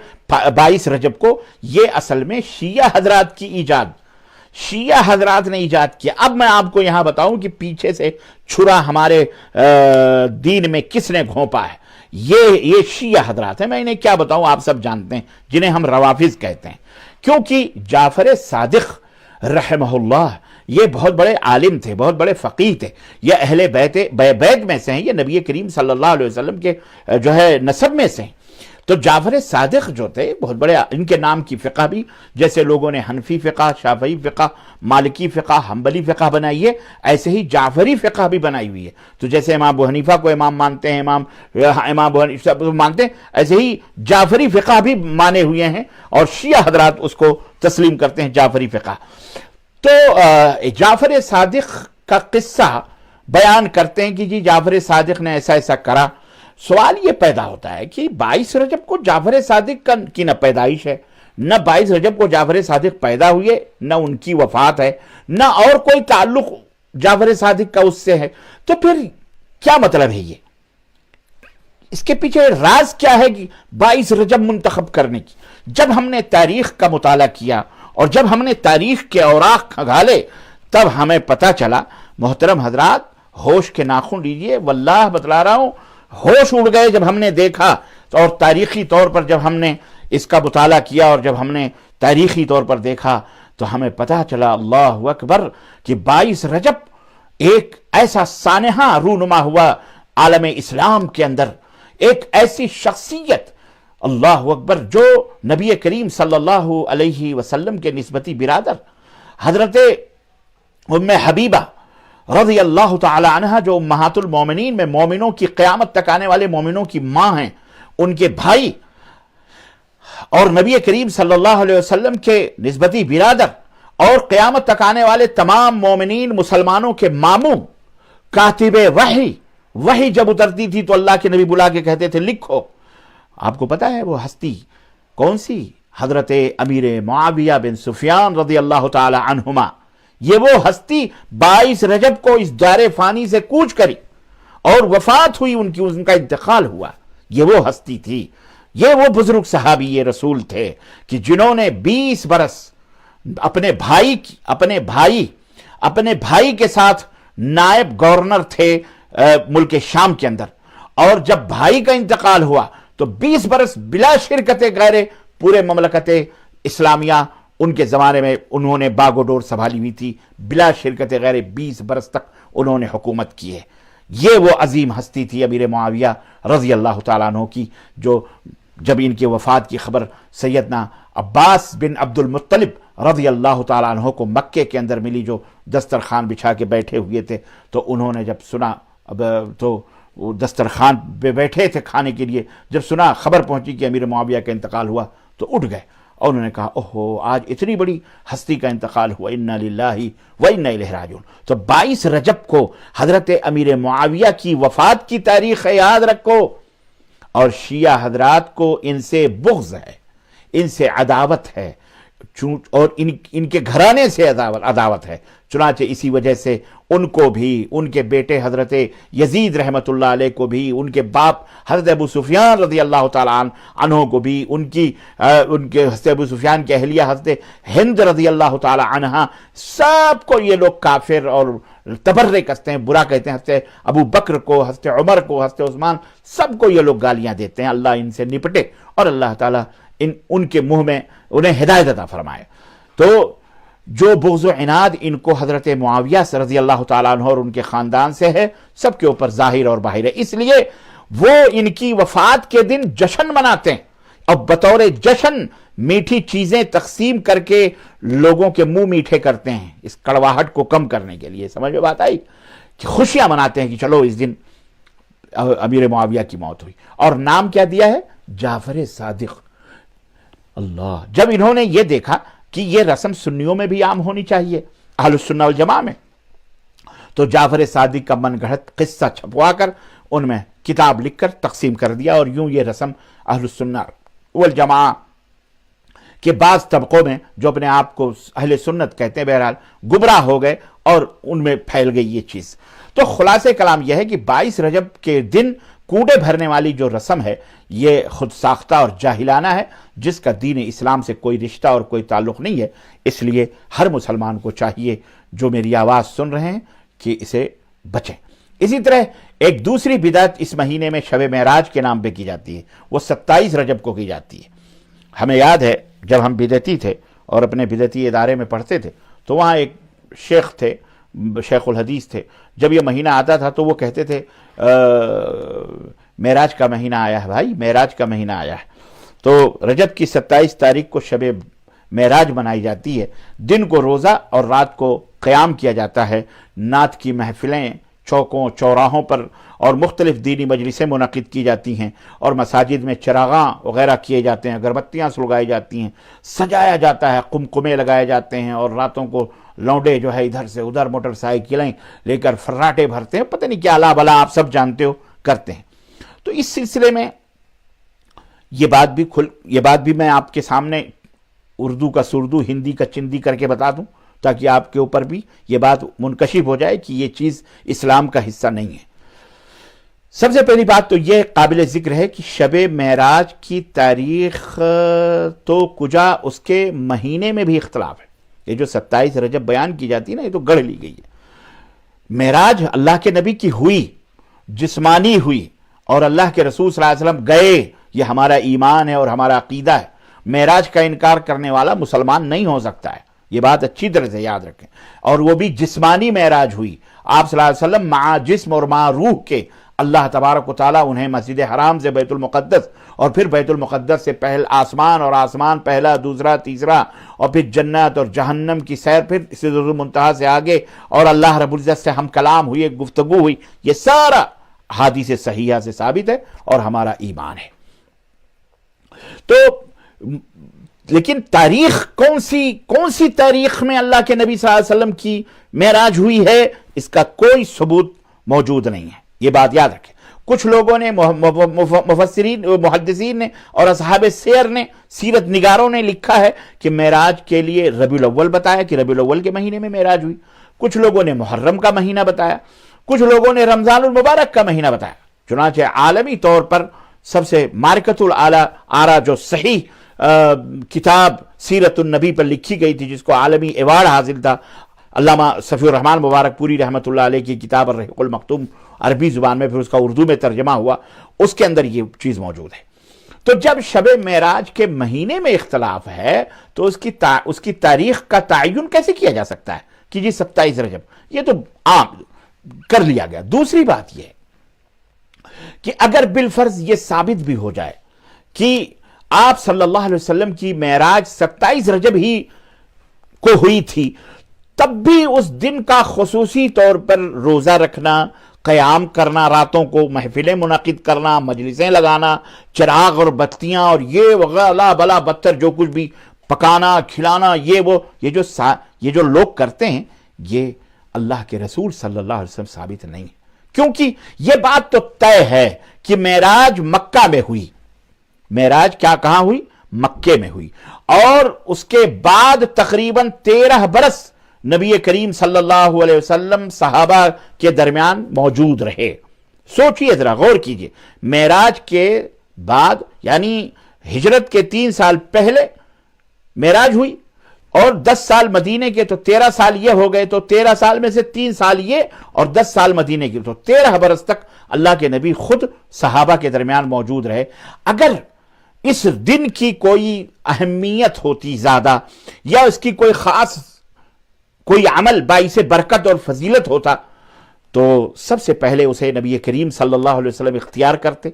22 رجب کو، یہ اصل میں شیعہ حضرات کی ایجاد، شیعہ حضرات نے ایجاد کیا۔ اب میں آپ کو یہاں بتاؤں کہ پیچھے سے چھرا ہمارے دین میں کس نے گھونپا ہے، یہ شیعہ حضرات ہیں۔ میں انہیں کیا بتاؤں، آپ سب جانتے ہیں، جنہیں ہم روافظ کہتے ہیں، کیونکہ جعفر صادق رحمہ اللہ یہ بہت بڑے عالم تھے، بہت بڑے فقیہ تھے، یہ اہل بیت میں سے ہیں، یہ نبی کریم صلی اللہ علیہ وسلم کے جو ہے نسب میں سے ہیں۔ تو جعفر صادق جو تھے بہت بڑے، ان کے نام کی فقہ بھی جیسے لوگوں نے حنفی فقہ، شافعی فقہ، مالکی فقہ، حنبلی فقہ بنائی ہے، ایسے ہی جعفری فقہ بھی بنائی ہوئی ہے۔ تو جیسے امام ابو حنیفہ کو امام مانتے ہیں، امام ابو حنیفہ مانتے ہیں، ایسے ہی جعفری فقہ بھی مانے ہوئے ہیں، اور شیعہ حضرات اس کو تسلیم کرتے ہیں جعفری فقہ۔ تو جعفر صادق کا قصہ بیان کرتے ہیں کہ جی جعفر صادق نے ایسا ایسا کرا۔ سوال یہ پیدا ہوتا ہے کہ 22 رجب کو جعفر صادق کی نہ پیدائش ہے، نہ 22 رجب کو جعفر صادق پیدا ہوئے، نہ ان کی وفات ہے، نہ اور کوئی تعلق جعفر صادق کا اس سے ہے، تو پھر کیا مطلب ہے یہ؟ اس کے پیچھے راز کیا ہے کہ 22 رجب منتخب کرنے کی؟ جب ہم نے تاریخ کا مطالعہ کیا اور جب ہم نے تاریخ کے اوراق کھنگالے تب ہمیں پتہ چلا، محترم حضرات ہوش کے ناخن لیجئے، واللہ بتلا رہا ہوں، ہوش اڑ گئے جب ہم نے دیکھا، اور تاریخی طور پر جب ہم نے اس کا مطالعہ کیا اور جب ہم نے تاریخی طور پر دیکھا تو ہمیں پتہ چلا، اللہ اکبر، کہ 22 رجب ایک ایسا سانحہ رونما ہوا عالم اسلام کے اندر، ایک ایسی شخصیت، اللہ اکبر، جو نبی کریم صلی اللہ علیہ وسلم کے نسبتی برادر حضرت ام حبیبہ رضی اللہ تعالی عنہ، جو امہات المومنین میں مومنوں کی قیامت تک آنے والے مومنوں کی ماں ہیں، ان کے بھائی اور نبی کریم صلی اللہ علیہ وسلم کے نسبتی برادر اور قیامت تک آنے والے تمام مومنین مسلمانوں کے ماموں، کاتب وحی جب اترتی تھی تو اللہ کے نبی بلا کے کہتے تھے لکھو۔ آپ کو پتہ ہے وہ ہستی کون سی؟ حضرت امیر معاویہ بن سفیان رضی اللہ تعالی عنہما۔ یہ وہ ہستی 22 رجب کو اس دار فانی سے کوچ کری اور وفات ہوئی، ان کا انتقال ہوا۔ یہ وہ ہستی تھی، یہ وہ بزرگ صحابی رسول تھے کہ جنہوں نے 20 برس اپنے بھائی کے ساتھ نائب گورنر تھے ملک شام کے اندر، اور جب بھائی کا انتقال ہوا تو 20 برس بلا شرکت غیر پورے مملکت اسلامیہ ان کے زمانے میں انہوں نے باغ و ڈور سنبھالی ہوئی تھی، بلا شرکت غیر 20 برس تک انہوں نے حکومت کی ہے۔ یہ وہ عظیم ہستی تھی امیر معاویہ رضی اللہ تعالیٰ عنہ کی، جو جب ان کی وفات کی خبر سیدنا عباس بن عبد المطلب رضی اللہ تعالیٰ عنہ کو مکے کے اندر ملی، جو دسترخوان بچھا کے بیٹھے ہوئے تھے، تو انہوں نے جب سنا، تو وہ دسترخوان پہ بیٹھے تھے کھانے کے لیے، جب سنا خبر پہنچی کہ امیر معاویہ کا انتقال ہوا تو اٹھ گئے اور انہوں نے کہا اوہو آج اتنی بڑی ہستی کا انتقال ہوا، انا للہ و انا الیہ راجعون۔ تو 22 رجب کو حضرت امیر معاویہ کی وفات کی تاریخ ہے، یاد رکھو۔ اور شیعہ حضرات کو ان سے بغض ہے، ان سے عداوت ہے، اور ان کے گھرانے سے عداوت ہے۔ چنانچہ اسی وجہ سے ان کو بھی، ان کے بیٹے حضرت یزید رحمت اللہ علیہ کو بھی، ان کے باپ حضرت ابو سفیان رضی اللہ تعالیٰ عنہ کو بھی، ان کے حضرت ابو سفیان کی اہلیہ حضرت ہند رضی اللہ تعالیٰ عنہا، سب کو یہ لوگ کافر اور تبرے کرتے ہیں، برا کہتے ہیں۔ حضرت ابو بکر کو، حضرت عمر کو، حضرت عثمان، سب کو یہ لوگ گالیاں دیتے ہیں۔ اللہ ان سے نپٹے اور اللہ تعالیٰ ان کے منہ میں انہیں ہدایت عطا فرمائے۔ تو جو بغض و عناد ان کو حضرت معاویہ رضی اللہ تعالیٰ عنہ اور ان کے خاندان سے ہے، سب کے اوپر ظاہر اور باہر ہے، اس لیے وہ ان کی وفات کے دن جشن مناتے ہیں، اور بطور جشن میٹھی چیزیں تقسیم کر کے لوگوں کے منہ میٹھے کرتے ہیں، اس کڑواہٹ کو کم کرنے کے لیے۔ سمجھ میں بات آئی؟ کہ خوشیاں مناتے ہیں کہ چلو اس دن امیر معاویہ کی موت ہوئی، اور نام کیا دیا ہے؟ جعفر صادق۔ اللہ، جب انہوں نے یہ دیکھا کہ یہ رسم سنیوں میں بھی عام ہونی چاہیے، اہل السنہ والجماعہ میں، تو جعفر صادق کا من گھڑت قصہ چھپوا کر ان میں کتاب لکھ کر تقسیم کر دیا، اور یوں یہ رسم اہل السنہ والجماعہ کے بعض طبقوں میں جو اپنے آپ کو اہل سنت کہتے ہیں، بہرحال گمراہ ہو گئے اور ان میں پھیل گئی یہ چیز۔ تو خلاصہ کلام یہ ہے کہ 22 رجب کے دن کوڑے بھرنے والی جو رسم ہے یہ خود ساختہ اور جاہلانہ ہے، جس کا دین اسلام سے کوئی رشتہ اور کوئی تعلق نہیں ہے۔ اس لیے ہر مسلمان کو چاہیے جو میری آواز سن رہے ہیں کہ اسے بچیں۔ اسی طرح ایک دوسری بدعت اس مہینے میں شب معراج کے نام پہ کی جاتی ہے، وہ 27 رجب کو کی جاتی ہے۔ ہمیں یاد ہے جب ہم بدعتی تھے اور اپنے بدعتی ادارے میں پڑھتے تھے تو وہاں ایک شیخ تھے، شیخ الحدیث تھے، جب یہ مہینہ آتا تھا تو وہ کہتے تھے معراج کا مہینہ آیا ہے بھائی، معراج کا مہینہ آیا ہے۔ تو رجب کی 27 تاریخ کو شب معراج منائی جاتی ہے، دن کو روزہ اور رات کو قیام کیا جاتا ہے، نعت کی محفلیں چوکوں چوراہوں پر اور مختلف دینی مجلسیں منعقد کی جاتی ہیں، اور مساجد میں چراغاں وغیرہ کیے جاتے ہیں، اگربتیاں سلگائی جاتی ہیں، سجایا جاتا ہے، قمقمے لگائے جاتے ہیں، اور راتوں کو لونڈے جو ہے ادھر سے ادھر موٹر سائیکلیں لے کر فراٹے بھرتے ہیں، پتہ نہیں کیا الا بلا آپ سب جانتے ہو کرتے ہیں۔ تو اس سلسلے میں یہ بات بھی میں آپ کے سامنے اردو کا سردو، ہندی کا چندی کر کے بتا دوں، تاکہ آپ کے اوپر بھی یہ بات منکشف ہو جائے کہ یہ چیز اسلام کا حصہ نہیں ہے۔ سب سے پہلی بات تو یہ قابل ذکر ہے کہ شب معراج کی تاریخ تو کجا، اس کے مہینے میں بھی اختلاف ہے۔ یہ جو 27 رجب بیان کی جاتی ہے نا، یہ تو گڑھ لی گئی ہے۔ معراج اللہ کے نبی کی ہوئی، جسمانی ہوئی، اور اللہ کے رسول صلی اللہ علیہ وسلم گئے، یہ ہمارا ایمان ہے اور ہمارا عقیدہ ہے۔ معراج کا انکار کرنے والا مسلمان نہیں ہو سکتا ہے، یہ بات اچھی طرح سے یاد رکھیں۔ اور وہ بھی جسمانی معراج ہوئی، آپ صلی اللہ علیہ وسلم مع جسم اور مع روح کے، اللہ تبارک و تعالیٰ انہیں مسجد حرام سے بیت المقدس، اور پھر بیت المقدس سے پہل آسمان، اور آسمان پہلا دوسرا تیسرا، اور پھر جنت اور جہنم کی سیر، پھر سدرۃ المنتہا سے آگے، اور اللہ رب العزت سے ہم کلام ہوئے، گفتگو ہوئی، یہ سارا حدیث صحیحہ سے ثابت ہے اور ہمارا ایمان ہے۔ تو لیکن تاریخ کون سی تاریخ میں اللہ کے نبی صلی اللہ علیہ وسلم کی معراج ہوئی ہے، اس کا کوئی ثبوت موجود نہیں ہے، یہ بات یاد رکھیں۔ کچھ لوگوں نے، مفسرین محدثین نے اور اصحاب سیر نے، سیرت نگاروں نے لکھا ہے کہ معراج کے لیے ربیع الاول بتایا، کہ ربیع الاول کے مہینے میں معراج ہوئی۔ کچھ لوگوں نے محرم کا مہینہ بتایا، کچھ لوگوں نے رمضان المبارک کا مہینہ بتایا۔ چنانچہ عالمی طور پر سب سے مارکت الاعلی آرا جو صحیح کتاب سیرت النبی پر لکھی گئی تھی جس کو عالمی ایوارڈ حاصل تھا، علامہ صفی الرحمن مبارک پوری رحمۃ اللہ علیہ کی کتاب الرحیق المختوم، عربی زبان میں، پھر اس کا اردو میں ترجمہ ہوا، اس کے اندر یہ چیز موجود ہے۔ تو جب شب معراج کے مہینے میں اختلاف ہے تو اس کی تاریخ کا تعین کیسے کیا جا سکتا ہے کہ جی 27 رجب؟ یہ تو عام کر لیا گیا۔ دوسری بات یہ کہ اگر بالفرض یہ ثابت بھی ہو جائے کہ آپ صلی اللہ علیہ وسلم کی معراج 27 رجب ہی کو ہوئی تھی، تب بھی اس دن کا خصوصی طور پر روزہ رکھنا، قیام کرنا، راتوں کو محفلیں منعقد کرنا، مجلسیں لگانا، چراغ اور بتیاں اور یہ وغیرہ بلا بدتر جو کچھ بھی پکانا کھلانا، یہ جو لوگ کرتے ہیں، یہ اللہ کے رسول صلی اللہ علیہ وسلم ثابت نہیں ہے، کیونکہ یہ بات تو طے ہے کہ معراج مکہ میں ہوئی۔ معراج کہاں ہوئی؟ مکے میں ہوئی، اور اس کے بعد تقریباً 13 برس نبی کریم صلی اللہ علیہ وسلم صحابہ کے درمیان موجود رہے۔ سوچئے ذرا، غور کیجئے، معراج کے بعد یعنی ہجرت کے 3 سال پہلے معراج ہوئی، اور 10 سال مدینے کے، تو 13 سال یہ ہو گئے، تو 13 سال میں سے 3 سال یہ اور 10 سال مدینے کے، تو 13 برس تک اللہ کے نبی خود صحابہ کے درمیان موجود رہے۔ اگر اس دن کی کوئی اہمیت ہوتی زیادہ، یا اس کی کوئی عمل باعث برکت اور فضیلت ہوتا، تو سب سے پہلے اسے نبی کریم صلی اللہ علیہ وسلم اختیار کرتے،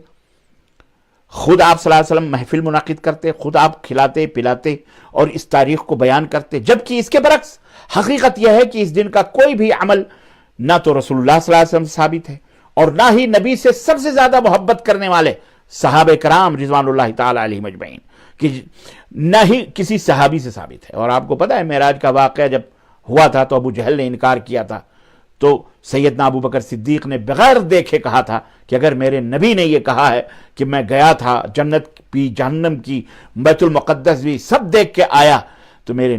خود آپ صلی اللہ علیہ وسلم محفل منعقد کرتے، خود آپ کھلاتے پلاتے اور اس تاریخ کو بیان کرتے۔ جبکہ اس کے برعکس حقیقت یہ ہے کہ اس دن کا کوئی بھی عمل نہ تو رسول اللہ صلی اللہ علیہ وسلم سے ثابت ہے، اور نہ ہی نبی سے سب سے زیادہ محبت کرنے والے صحابہ کرام رضوان اللہ تعالی علیہم اجمعین، کہ نہ ہی کسی صحابی سے ثابت ہے۔ اور آپ کو پتہ ہے معراج کا واقعہ جب ہوا تھا تو ابو جہل نے انکار کیا تھا، تو سیدنا ابو بکر صدیق نے بغیر دیکھے کہا تھا کہ اگر میرے نبی نے یہ کہا ہے کہ میں گیا تھا، جنت بھی، جہنم کی، بیت المقدس بھی سب دیکھ کے آیا، تو میرے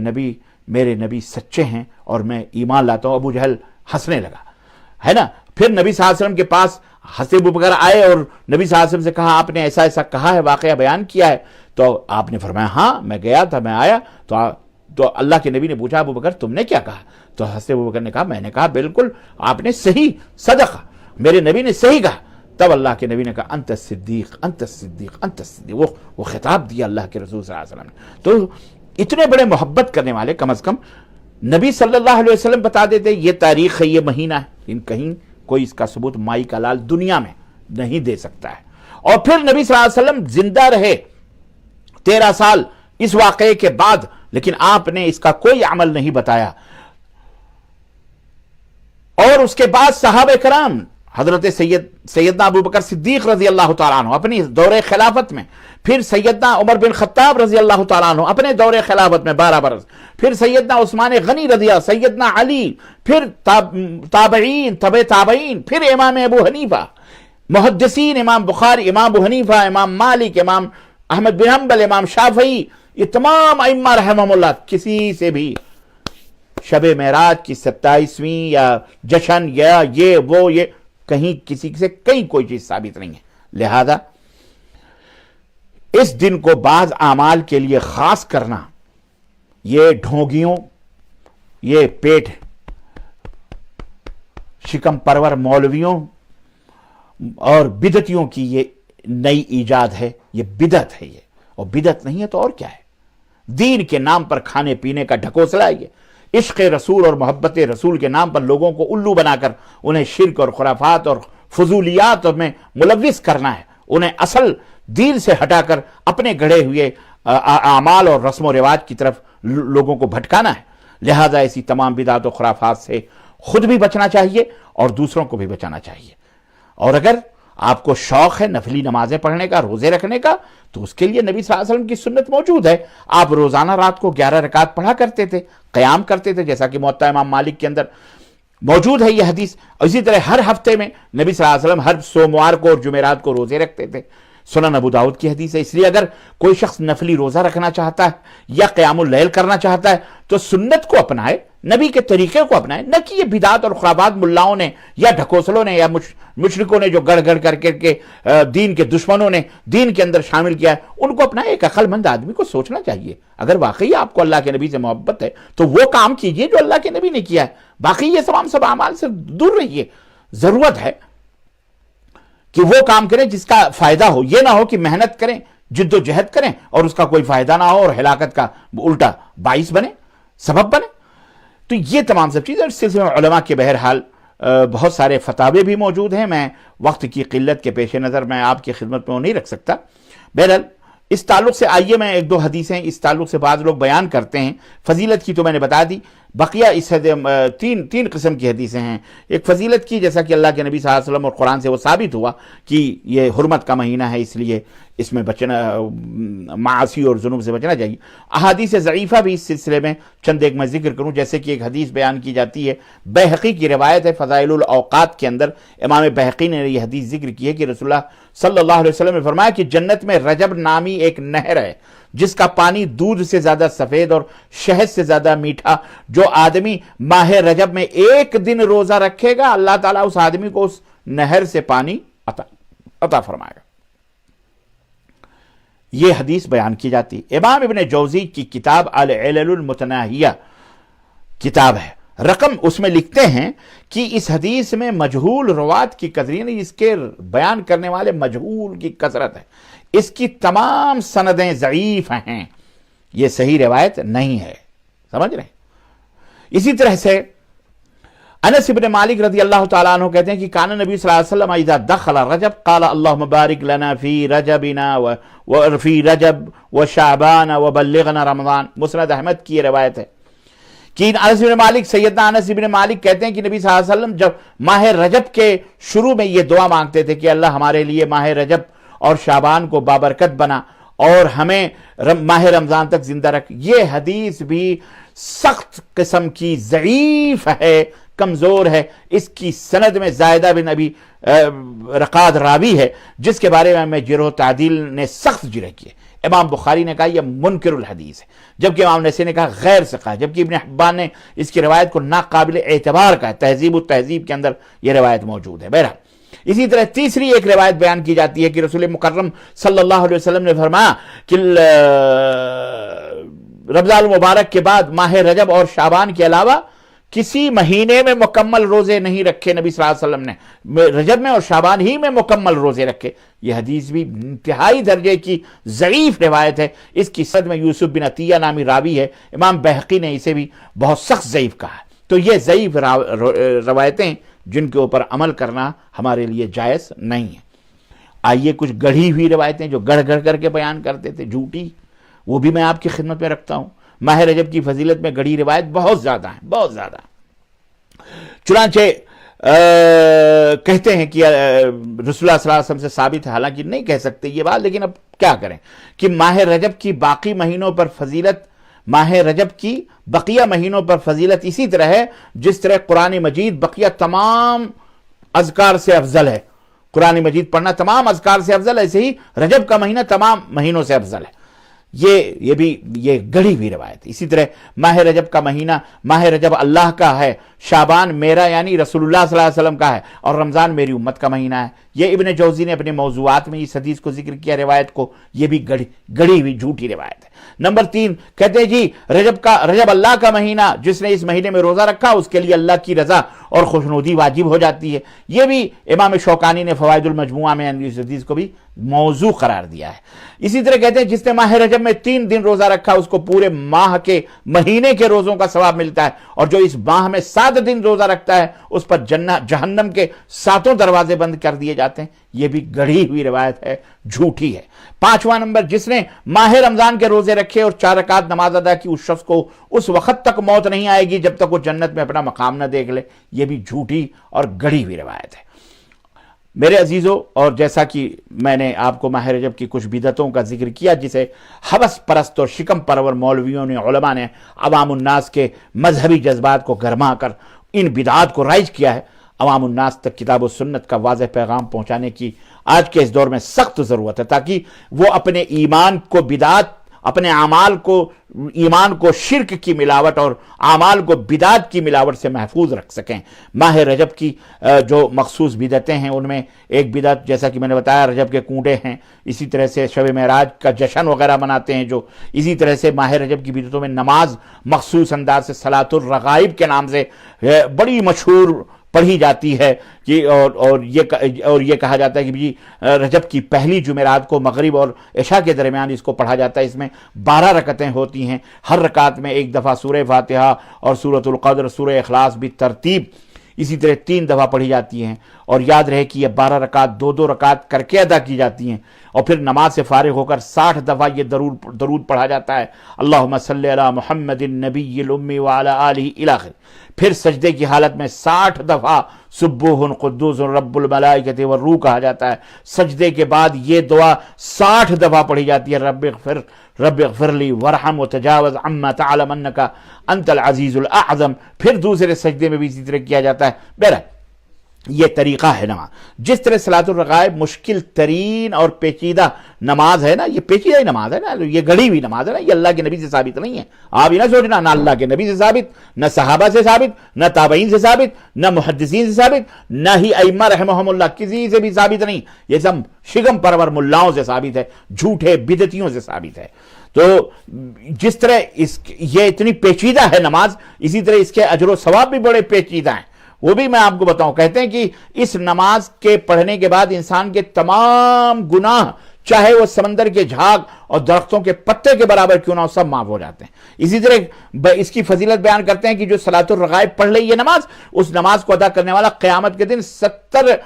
نبی سچے ہیں اور میں ایمان لاتا ہوں۔ ابو جہل ہنسنے لگا، ہے نا۔ پھر نبی صلی اللہ علیہ وسلم کے پاس حضرت ابو بکر آئے اور نبی صلی اللہ علیہ وسلم سے کہا آپ نے ایسا ایسا کہا ہے، واقعہ بیان کیا ہے، تو آپ نے فرمایا ہاں میں گیا تھا، میں آیا تو اللہ کے نبی نے پوچھا ابو بکر تم نے کیا کہا؟ تو حضرت ابو بکر نے کہا میں نے کہا بالکل آپ نے صحیح صدقہ، میرے نبی نے صحیح کہا۔ تب اللہ کے نبی نے کہا انت الصدیق انت الصدیق انت الصدیق، وہ خطاب دیا اللہ کے رسول صلی اللہ علیہ وسلم نے۔ تو اتنے بڑے محبت کرنے والے کم از کم نبی صلی اللہ علیہ وسلم بتا دیتے یہ تاریخ ہے، یہ مہینہ ہے، لیکن کہیں کوئی اس کا ثبوت مائی کا لال دنیا میں نہیں دے سکتا ہے۔ اور پھر نبی صلی اللہ علیہ وسلم زندہ رہے 13 سال اس واقعے کے بعد، لیکن آپ نے اس کا کوئی عمل نہیں بتایا۔ اور اس کے بعد صحابہ کرام، حضرت سیدنا ابو بکر صدیق رضی اللہ تعالیٰ عنہ اپنی دور خلافت میں، پھر سیدنا عمر بن خطاب رضی اللہ تعالیٰ عنہ اپنے دور خلافت میں 12 برس، پھر سیدنا عثمان غنی رضی اللہ، سیدنا علی، پھر تابعین، تابعین، پھر امام ابو حنیفہ، محدثین، امام بخاری، امام ابو حنیفہ، امام مالک، امام احمد بن حنبل، امام شافعی، یہ تمام ائمہ رحمہم اللہ، کسی سے بھی شب معراج کی 27ویں یا جشن یا یہ کہیں کسی سے کوئی چیز ثابت نہیں ہے۔ لہذا اس دن کو بعض اعمال کے لیے خاص کرنا، یہ ڈھونگیوں، یہ پیٹ شکم پرور مولویوں اور بدعتیوں کی یہ نئی ایجاد ہے، یہ بدعت ہے، یہ اور بدعت نہیں ہے تو اور کیا ہے؟ دین کے نام پر کھانے پینے کا ڈھکوسلا ہے یہ، عشق رسول اور محبت رسول کے نام پر لوگوں کو الو بنا کر انہیں شرک اور خرافات اور فضولیات میں ملوث کرنا ہے، انہیں اصل دین سے ہٹا کر اپنے گڑھے ہوئے اعمال اور رسم و رواج کی طرف لوگوں کو بھٹکانا ہے۔ لہذا ایسی تمام بدعات و خرافات سے خود بھی بچنا چاہیے اور دوسروں کو بھی بچانا چاہیے۔ اور اگر آپ کو شوق ہے نفلی نمازیں پڑھنے کا، روزے رکھنے کا، تو اس کے لیے نبی صلی اللہ علیہ وسلم کی سنت موجود ہے۔ آپ روزانہ رات کو 11 رکعت پڑھا کرتے تھے، قیام کرتے تھے، جیسا کہ موطا امام مالک کے اندر موجود ہے یہ حدیث۔ اسی طرح ہر ہفتے میں نبی صلی اللہ علیہ وسلم ہر سوموار کو اور جمعرات کو روزے رکھتے تھے، سنن ابو داؤد کی حدیث ہے۔ اس لیے اگر کوئی شخص نفلی روزہ رکھنا چاہتا ہے یا قیام اللیل کرنا چاہتا ہے تو سنت کو اپنائے، نبی کے طریقے کو اپنائیں، نہ کہ یہ بدعات اور خرابات ملاؤں نے یا ڈھکوسلوں نے یا مشرکوں نے جو گڑ گڑ کر کے دین کے دشمنوں نے دین کے اندر شامل کیا ہے ان کو اپنائیں۔ ایک عقل مند آدمی کو سوچنا چاہیے، اگر واقعی آپ کو اللہ کے نبی سے محبت ہے تو وہ کام کیجئے جو اللہ کے نبی نے کیا ہے، باقی یہ سب اعمال سے دور رہیے۔ ضرورت ہے کہ وہ کام کریں جس کا فائدہ ہو، یہ نہ ہو کہ محنت کریں، جد و جہد کریں اور اس کا کوئی فائدہ نہ ہو اور ہلاکت کا الٹا باعث بنے، سبب بنے۔ تو یہ تمام سب چیزیں اس سلسلے میں علماء کے بہرحال بہت سارے فتاوے بھی موجود ہیں، میں وقت کی قلت کے پیش نظر میں آپ کی خدمت میں وہ نہیں رکھ سکتا۔ بہرحال اس تعلق سے آئیے میں ایک دو حدیثیں اس تعلق سے بعض لوگ بیان کرتے ہیں۔ فضیلت کی تو میں نے بتا دی، بقیہ اس تین قسم کی حدیثیں ہیں۔ ایک فضیلت کی، جیسا کہ اللہ کے نبی صلی اللہ علیہ وسلم اور قرآن سے وہ ثابت ہوا کہ یہ حرمت کا مہینہ ہے، اس لیے اس میں بچنا، معاصی اور ذنوب سے بچنا چاہیے۔ احادیث ضعیفہ بھی اس سلسلے میں چند ایک میں ذکر کروں، جیسے کہ ایک حدیث بیان کی جاتی ہے، بیہقی کی روایت ہے، فضائل الاوقات کے اندر امام بیہقی نے یہ حدیث ذکر کی ہے کہ رسول اللہ صلی اللہ علیہ وسلم نے فرمایا کہ جنت میں رجب نامی ایک نہر ہے جس کا پانی دودھ سے زیادہ سفید اور شہد سے زیادہ میٹھا، جو آدمی ماہ رجب میں ایک دن روزہ رکھے گا اللہ تعالیٰ اس آدمی کو اس نہر سے پانی عطا فرمائے گا۔ یہ حدیث بیان کی جاتی۔ امام ابن جوزی کی کتاب العلل المتناہیہ کتاب ہے، رقم اس میں لکھتے ہیں کہ اس حدیث میں مجہول روات کی کثرت، یعنی اس کے بیان کرنے والے مجہول کی کثرت ہے، اس کی تمام سندیں ضعیف ہیں، یہ صحیح روایت نہیں ہے، سمجھ رہے ہیں؟ اسی طرح سے انس بن مالک رضی اللہ تعالیٰ عنہ کہتے ہیں کہ کان نبی صلی اللہ علیہ وسلم اذا دخل رجب قال اللهم بارک لنا فی رجبنا وفی رجب وشعبان وبلغنا رمضان۔ مسند احمد کی یہ روایت ہے کہ انس بن مالک، سیدنا انس بن مالک کہتے ہیں کہ نبی صلی اللہ علیہ وسلم جب ماہ رجب کے شروع میں یہ دعا مانگتے تھے کہ اللہ ہمارے لیے ماہ رجب اور شعبان کو بابرکت بنا اور ہمیں ماہ رمضان تک زندہ رکھ۔ یہ حدیث بھی سخت قسم کی ضعیف ہے، کمزور ہے، اس کی سند میں زائدہ بن ابی رقاد راوی ہے جس کے بارے میں جرح و تعدیل نے سخت جرح کی ہے۔ امام بخاری نے کہا یہ منکر الحدیث ہے، جبکہ امام نسائی نے کہا غیر ثقہ ہے، جبکہ ابن حبان نے اس کی روایت کو ناقابل اعتبار کہا ہے، تہذیب التہذیب کے اندر یہ روایت موجود ہے۔ بہرحال اسی طرح تیسری ایک روایت بیان کی جاتی ہے کہ رسول مکرم صلی اللہ علیہ وسلم نے فرمایا کہ رمضان المبارک کے بعد ماہ رجب اور شعبان کے علاوہ کسی مہینے میں مکمل روزے نہیں رکھے نبی صلی اللہ علیہ وسلم نے، رجب میں اور شعبان ہی میں مکمل روزے رکھے۔ یہ حدیث بھی انتہائی درجے کی ضعیف روایت ہے، اس کی سند میں یوسف بن عطیہ نامی راوی ہے، امام بیہقی نے اسے بھی بہت سخت ضعیف کہا ہے۔ تو یہ ضعیف روایتیں جن کے اوپر عمل کرنا ہمارے لیے جائز نہیں ہے۔ آئیے کچھ گڑھی ہوئی روایتیں جو گڑھ گڑھ کر کے بیان کرتے تھے، جھوٹی، وہ بھی میں آپ کی خدمت میں رکھتا ہوں۔ ماہ رجب کی فضیلت میں گڑھی روایت بہت زیادہ ہیں، بہت زیادہ۔ چنانچہ کہتے ہیں کہ رسول اللہ صلی اللہ علیہ وسلم سے ثابت ہے، حالانکہ نہیں کہہ سکتے یہ بات، لیکن اب کیا کریں کہ ماہ رجب کی باقی مہینوں پر فضیلت، ماہ رجب کی بقیہ مہینوں پر فضیلت اسی طرح ہے جس طرح قرآن مجید بقیہ تمام اذکار سے افضل ہے۔ قرآن مجید پڑھنا تمام اذکار سے افضل ہے، ایسے ہی رجب کا مہینہ تمام مہینوں سے افضل ہے۔ یہ بھی یہ گڑھی ہوئی روایت۔ اسی طرح ماہ رجب کا مہینہ، ماہ رجب اللہ کا ہے، شعبان میرا یعنی رسول اللہ صلی اللہ علیہ وسلم کا ہے، اور رمضان میری امت کا مہینہ ہے۔ یہ ابن جوزی نے اپنے موضوعات میں اس حدیث کو ذکر کیا، روایت کو، یہ بھی گڑھی ہوئی جھوٹی روایت ہے۔ نمبر 3 کہتے ہیں جی رجب اللہ کا مہینہ، جس نے اس مہینے میں روزہ رکھا اس کے لیے اللہ کی رضا اور خوشنودی واجب ہو جاتی ہے۔ یہ بھی امام شوکانی نے فوائد المجموعہ میں اس حدیث کو بھی موضوع قرار دیا ہے۔ اسی طرح کہتے ہیں جس نے ماہ رجب میں 3 دن روزہ رکھا اس کو پورے ماہ کے مہینے کے روزوں کا ثواب ملتا ہے، اور جو اس ماہ میں 7 دن روزہ رکھتا ہے اس پر جہنم کے 7 دروازے بند کر دیے جاتے ہیں۔ یہ بھی گڑھی ہوئی روایت ہے، جھوٹی ہے۔ 5واں نمبر، جس نے ماہ رمضان کے روزے رکھے اور 4 رکعت نماز ادا کی اس شخص کو اس وقت تک موت نہیں آئے گی جب تک وہ جنت میں اپنا مقام نہ دیکھ لے۔ یہ بھی جھوٹی اور گڑھی ہوئی روایت ہے۔ میرے عزیزو، اور جیسا کہ میں نے آپ کو ماہ رجب کی کچھ بدعتوں کا ذکر کیا جسے حوث پرست اور شکم پرور مولویوں نے، علماء نے عوام الناس کے مذہبی جذبات کو گرما کر ان بدعات کو رائج کیا ہے، عوام الناس تک کتاب و سنت کا واضح پیغام پہنچانے کی آج کے اس دور میں سخت ضرورت ہے، تاکہ وہ اپنے ایمان کو بدعات اپنے اعمال کو، ایمان کو شرک کی ملاوٹ اور اعمال کو بدعت کی ملاوٹ سے محفوظ رکھ سکیں۔ ماہ رجب کی جو مخصوص بدعتیں ہیں ان میں ایک بدعت جیسا کہ میں نے بتایا رجب کے کنڈے ہیں، اسی طرح سے شب معراج کا جشن وغیرہ مناتے ہیں جو، اسی طرح سے ماہ رجب کی بدعتوں میں نماز مخصوص انداز سے صلاۃ الرغائب کے نام سے بڑی مشہور پڑھی جاتی ہے کہ اور یہ کہا جاتا ہے کہ جی رجب کی پہلی جمعرات کو مغرب اور عشاء کے درمیان اس کو پڑھا جاتا ہے۔ اس میں 12 رکعتیں ہوتی ہیں، ہر رکعت میں ایک دفعہ سورہ فاتحہ اور سورۃ القدر، سورہ اخلاص بھی ترتیب اسی طرح 3 دفعہ پڑھی جاتی ہیں، اور یاد رہے کہ یہ 12 رکعت 2 رکعت کر کے ادا کی جاتی ہیں، اور پھر نماز سے فارغ ہو کر 60 دفعہ یہ درود پڑھا جاتا ہے، اللہم صلی علی محمد النبی الامی وعلی آلہ الی آخر۔ پھر سجدے کی حالت میں 60 دفعہ سبوح قدوس رب الملائکۃ والروح کہا جاتا ہے۔ سجدے کے بعد یہ دعا 60 دفعہ پڑھی جاتی ہے، رب اغفر لی ورحم وتجاوز عما تعلم انک انت العزیز الاعظم۔ پھر دوسرے سجدے میں بھی اسی طرح کیا جاتا ہے۔ بہرحال یہ طریقہ ہے نماز۔ جس طرح صلاۃ الرغائب مشکل ترین اور پیچیدہ نماز ہے نا، یہ پیچیدہ ہی نماز ہے نا، یہ گڑھی ہوئی نماز ہے نا، یہ اللہ کے نبی سے ثابت نہیں ہے۔ آپ یہ نہ سوچنا نہ اللہ کے نبی سے ثابت، نہ صحابہ سے ثابت، نہ تابعین سے ثابت، نہ محدثین سے ثابت، نہ ہی ائمہ رحمہم اللہ کسی سے بھی ثابت نہیں، یہ سب شگم پرور ملاؤں سے ثابت ہے، جھوٹے بدعتیوں سے ثابت ہے۔ تو جس طرح یہ اتنی پیچیدہ ہے نماز، اسی طرح اس کے اجر و ثواب بھی بڑے پیچیدہ ہیں، وہ بھی میں آپ کو بتاؤں۔ کہتے ہیں کہ اس نماز کے پڑھنے کے بعد انسان کے تمام گناہ، چاہے وہ سمندر کے جھاگ اور درختوں کے پتے کے برابر کیوں نہ ہو، سب معاف ہو جاتے ہیں۔ اسی طرح اس کی فضیلت بیان کرتے ہیں کہ جو صلاۃ الرغائب پڑھ لے یہ نماز، اس نماز کو ادا کرنے والا قیامت کے دن 70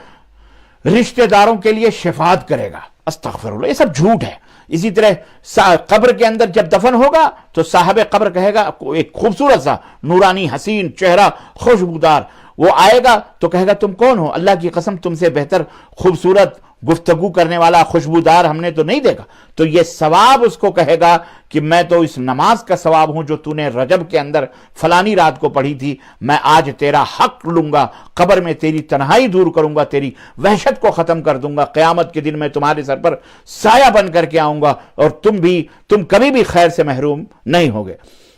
رشتہ داروں کے لیے شفاعت کرے گا۔ استغفر اللہ، یہ سب جھوٹ ہے۔ اسی طرح قبر کے اندر جب دفن ہوگا تو صاحب قبر کہے گا، ایک خوبصورت سا نورانی حسین چہرہ خوشبودار وہ آئے گا تو کہے گا تم کون ہو؟ اللہ کی قسم تم سے بہتر خوبصورت گفتگو کرنے والا خوشبودار ہم نے تو نہیں دیکھا۔ تو یہ ثواب اس کو کہے گا کہ میں تو اس نماز کا ثواب ہوں جو تو نے رجب کے اندر فلانی رات کو پڑھی تھی، میں آج تیرا حق لوں گا، قبر میں تیری تنہائی دور کروں گا، تیری وحشت کو ختم کر دوں گا، قیامت کے دن میں تمہارے سر پر سایہ بن کر کے آؤں گا، اور تم کبھی بھی خیر سے محروم نہیں ہوگے۔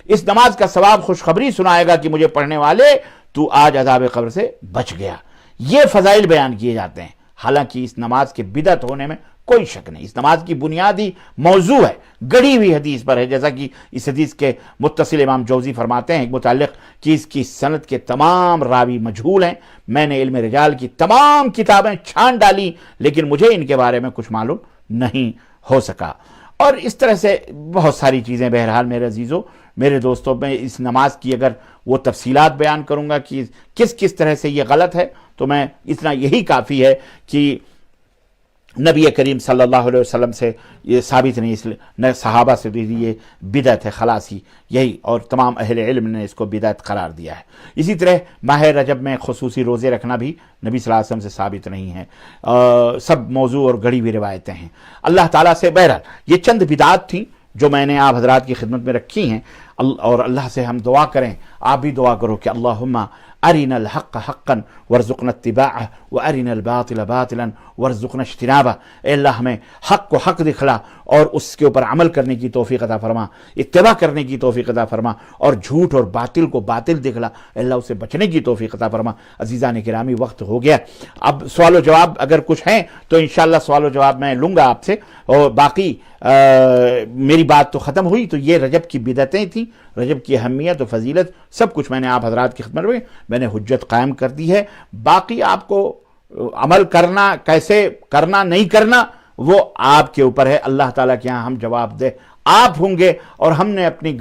اس نماز کا ثواب خوشخبری سنائے گا کہ مجھے پڑھنے والے تو آج عذاب قبر سے بچ گیا۔ یہ فضائل بیان کیے جاتے ہیں۔ حالانکہ اس نماز کے بدعت ہونے میں کوئی شک نہیں، اس نماز کی بنیادی موضوع ہے، گڑھی ہوئی حدیث پر ہے، جیسا کہ اس حدیث کے متصل امام جوزی فرماتے ہیں متعلق کہ اس کی سند کے تمام راوی مجہول ہیں۔ میں نے علم رجال کی تمام کتابیں چھان ڈالی لیکن مجھے ان کے بارے میں کچھ معلوم نہیں ہو سکا۔ اور اس طرح سے بہت ساری چیزیں۔ بہرحال میرے عزیزوں، میرے دوستوں، میں اس نماز کی اگر وہ تفصیلات بیان کروں گا کہ کس طرح سے یہ غلط ہے تو میں اتنا یہی کافی ہے کہ نبی کریم صلی اللہ علیہ وسلم سے یہ ثابت نہیں، اس لیے نہ صحابہ سے بھی یہ بدعت ہے، خلاصی یہی، اور تمام اہل علم نے اس کو بدعت قرار دیا ہے۔ اسی طرح ماہ رجب میں خصوصی روزے رکھنا بھی نبی صلی اللہ علیہ وسلم سے ثابت نہیں ہے، سب موضوع اور گڑھی ہوئی روایتیں ہیں اللہ تعالیٰ سے۔ بہرحال یہ چند بدعات تھیں جو میں نے آپ حضرات کی خدمت میں رکھی ہیں، اور اللہ سے ہم دعا کریں، آپ بھی دعا کرو کہ اللہم ارنا الحق حقا وارزقنا اتباعہ وارنا الباطل باطلا وارزقنا اجتنابہ۔ اے اللہ ہمیں حق کو حق دکھلا اور اس کے اوپر عمل کرنے کی توفیق عطا فرما، اتباع کرنے کی توفیق عطا فرما، اور جھوٹ اور باطل کو باطل دکھلا، اے اللہ اسے بچنے کی توفیق عطا فرما۔ عزیزان گرامی وقت ہو گیا، اب سوال و جواب اگر کچھ ہیں تو انشاءاللہ سوال و جواب میں لوں گا آپ سے، اور باقی میری بات تو ختم ہوئی۔ تو یہ رجب کی بدعتیں تھیں، رجب کی اہمیت و فضیلت سب کچھ میں نے آپ حضرات کی خدمت میں نے حجت قائم کر دی ہے۔ باقی آپ کو عمل کرنا، کیسے کرنا نہیں کرنا، وہ آپ کے اوپر ہے۔ اللہ تعالیٰ کے ہاں ہم جواب دہ آپ ہوں گے، اور ہم نے اپنی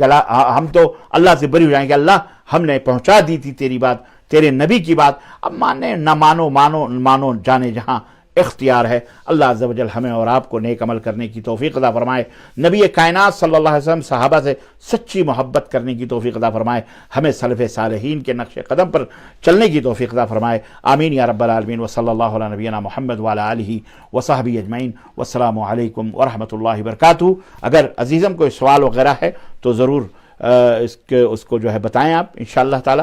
ہم تو اللہ سے بری ہو جائیں گے، اللہ ہم نے پہنچا دی تھی تیری بات، تیرے نبی کی بات، اب مانے نہ مانو جانے جہاں اختیار ہے۔ اللہ عز و جل ہمیں اور آپ کو نیک عمل کرنے کی توفیق عطا فرمائے، نبی کائنات صلی اللہ علیہ وسلم صحابہ سے سچی محبت کرنے کی توفیق عطا فرمائے، ہمیں سلف صالحین کے نقش قدم پر چلنے کی توفیق عطا فرمائے، آمین یا رب العالمین۔ وصلی اللہ علی نبینا محمد وعلی آلہ وصحبہ اجمعین، والسلام علیکم ورحمۃ اللہ وبرکاتہ۔ اگر عزیزم کوئی سوال وغیرہ ہے تو ضرور اس کو جو ہے بتائیں آپ انشاءاللہ تعالی۔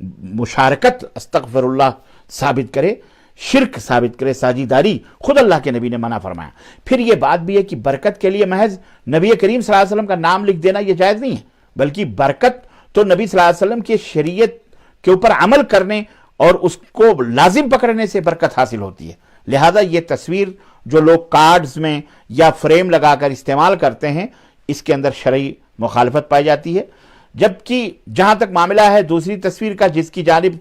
مشارکت استغفر اللہ ثابت کرے، شرک ثابت کرے، ساجیداری خود اللہ کے نبی نے منع فرمایا۔ پھر یہ بات بھی ہے کہ برکت کے لیے محض نبی کریم صلی اللہ علیہ وسلم کا نام لکھ دینا یہ جائز نہیں ہے، بلکہ برکت تو نبی صلی اللہ علیہ وسلم کی شریعت کے اوپر عمل کرنے اور اس کو لازم پکڑنے سے برکت حاصل ہوتی ہے۔ لہذا یہ تصویر جو لوگ کارڈز میں یا فریم لگا کر استعمال کرتے ہیں، اس کے اندر شرعی مخالفت پائی جاتی ہے۔ جبکہ جہاں تک معاملہ ہے دوسری تصویر کا، جس کی جانب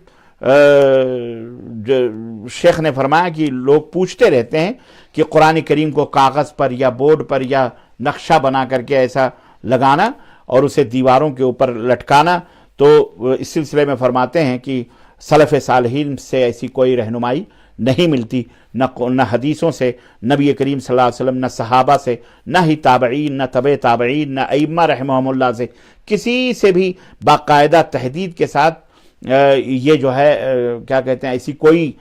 شیخ نے فرمایا کہ لوگ پوچھتے رہتے ہیں کہ قرآن کریم کو کاغذ پر یا بورڈ پر یا نقشہ بنا کر کے ایسا لگانا اور اسے دیواروں کے اوپر لٹکانا، تو اس سلسلے میں فرماتے ہیں کہ سلف صالحین سے ایسی کوئی رہنمائی نہیں ملتی، نہ حدیثوں سے نبی کریم صلی اللہ علیہ وسلم، نہ صحابہ سے، نہ ہی تابعین، نہ تبع تابعین، نہ ائمہ رحمہم اللہ سے، کسی سے بھی باقاعدہ تحدید کے ساتھ یہ جو ہے کیا کہتے ہیں ایسی کوئی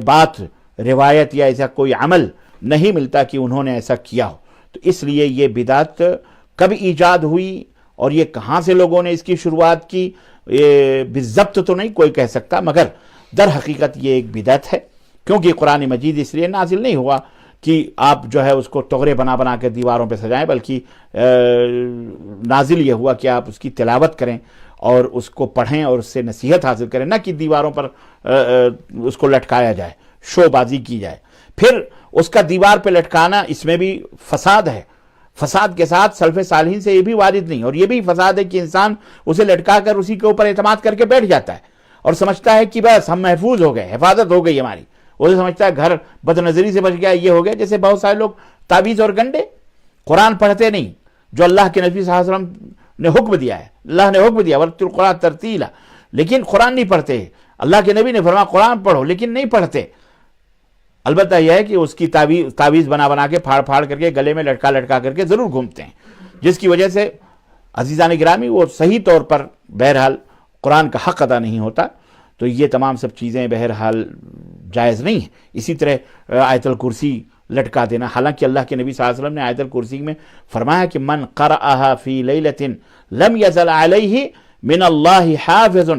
بات، روایت یا ایسا کوئی عمل نہیں ملتا کہ انہوں نے ایسا کیا ہو۔ تو اس لیے یہ بدعت کب ایجاد ہوئی اور یہ کہاں سے لوگوں نے اس کی شروعات کی، یہ بالضبط تو نہیں کوئی کہہ سکتا، مگر در حقیقت یہ ایک بدعت ہے، کیونکہ قرآن مجید اس لیے نازل نہیں ہوا کہ آپ جو ہے اس کو ٹغرے بنا بنا کے دیواروں پہ سجائیں، بلکہ نازل یہ ہوا کہ آپ اس کی تلاوت کریں اور اس کو پڑھیں اور اس سے نصیحت حاصل کریں، نہ کہ دیواروں پر اس کو لٹکایا جائے، شو بازی کی جائے۔ پھر اس کا دیوار پہ لٹکانا، اس میں بھی فساد ہے، فساد کے ساتھ سلف صالحین سے یہ بھی وارد نہیں، اور یہ بھی فساد ہے کہ انسان اسے لٹکا کر اسی کے اوپر اعتماد کر کے بیٹھ جاتا ہے اور سمجھتا ہے کہ بس ہم محفوظ ہو گئے، حفاظت ہو گئی ہماری، وہ سمجھتا ہے گھر بد نظری سے بچ گیا، یہ ہو گیا۔ جیسے بہت سارے لوگ تعویذ اور گنڈے، قرآن پڑھتے نہیں، جو اللہ کے نبی صلی اللہ علیہ وسلم نے حکم دیا ہے، اللہ نے حکم دیا ورتل القرآن ترتیلا، لیکن قرآن نہیں پڑھتے۔ اللہ کے نبی نے فرمایا قرآن پڑھو، لیکن نہیں پڑھتے۔ البتہ یہ ہے کہ اس کی تعویذ بنا بنا کے پھاڑ پھاڑ کر کے گلے میں لٹکا لٹکا کر کے ضرور گھومتے ہیں، جس کی وجہ سے عزیزان گرامی وہ صحیح طور پر بہرحال قرآن کا حق ادا نہیں ہوتا۔ تو یہ تمام سب چیزیں بہرحال جائز نہیں ہیں۔ اسی طرح آیت الکرسی لٹکا دینا، حالانکہ اللہ کے نبی صلی اللہ علیہ وسلم نے آیت الکرسی میں فرمایا کہ من قرأها فی لیلۃ لم یزل علیہ من اللہ حافظ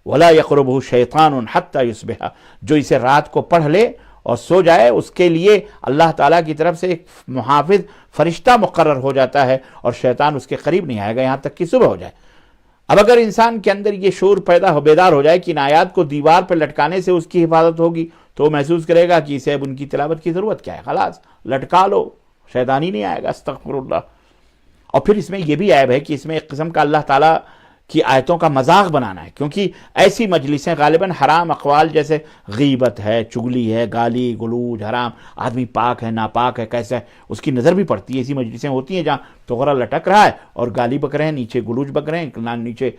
ولا یقربہ شیطان حتی یصبح، جو اسے رات کو پڑھ لے اور سو جائے، اس کے لیے اللہ تعالیٰ کی طرف سے ایک محافظ فرشتہ مقرر ہو جاتا ہے اور شیطان اس کے قریب نہیں آئے گا یہاں تک کہ صبح ہو جائے۔ اب اگر انسان کے اندر یہ شعور بیدار ہو جائے کہ ان آیات کو دیوار پر لٹکانے سے اس کی حفاظت ہوگی، تو وہ محسوس کرے گا کہ اسے اب ان کی تلاوت کی ضرورت کیا ہے، خلاص لٹکا لو، شیطان ہی نہیں آئے گا، استغفر اللہ۔ اور پھر اس میں یہ بھی عیب ہے کہ اس میں ایک قسم کا اللہ تعالیٰ کی آیتوں کا مذاق بنانا ہے، کیونکہ ایسی مجلسیں غالباً حرام اقوال جیسے غیبت ہے، چگلی ہے، گالی گلوج، حرام، آدمی پاک ہے ناپاک ہے کیسا ہے، اس کی نظر بھی پڑتی ہے۔ ایسی مجلسیں ہوتی ہیں جہاں ٹغرا لٹک رہا ہے اور گالی بک رہے ہیں، نیچے گلوج بک رہے ہیں، نیچے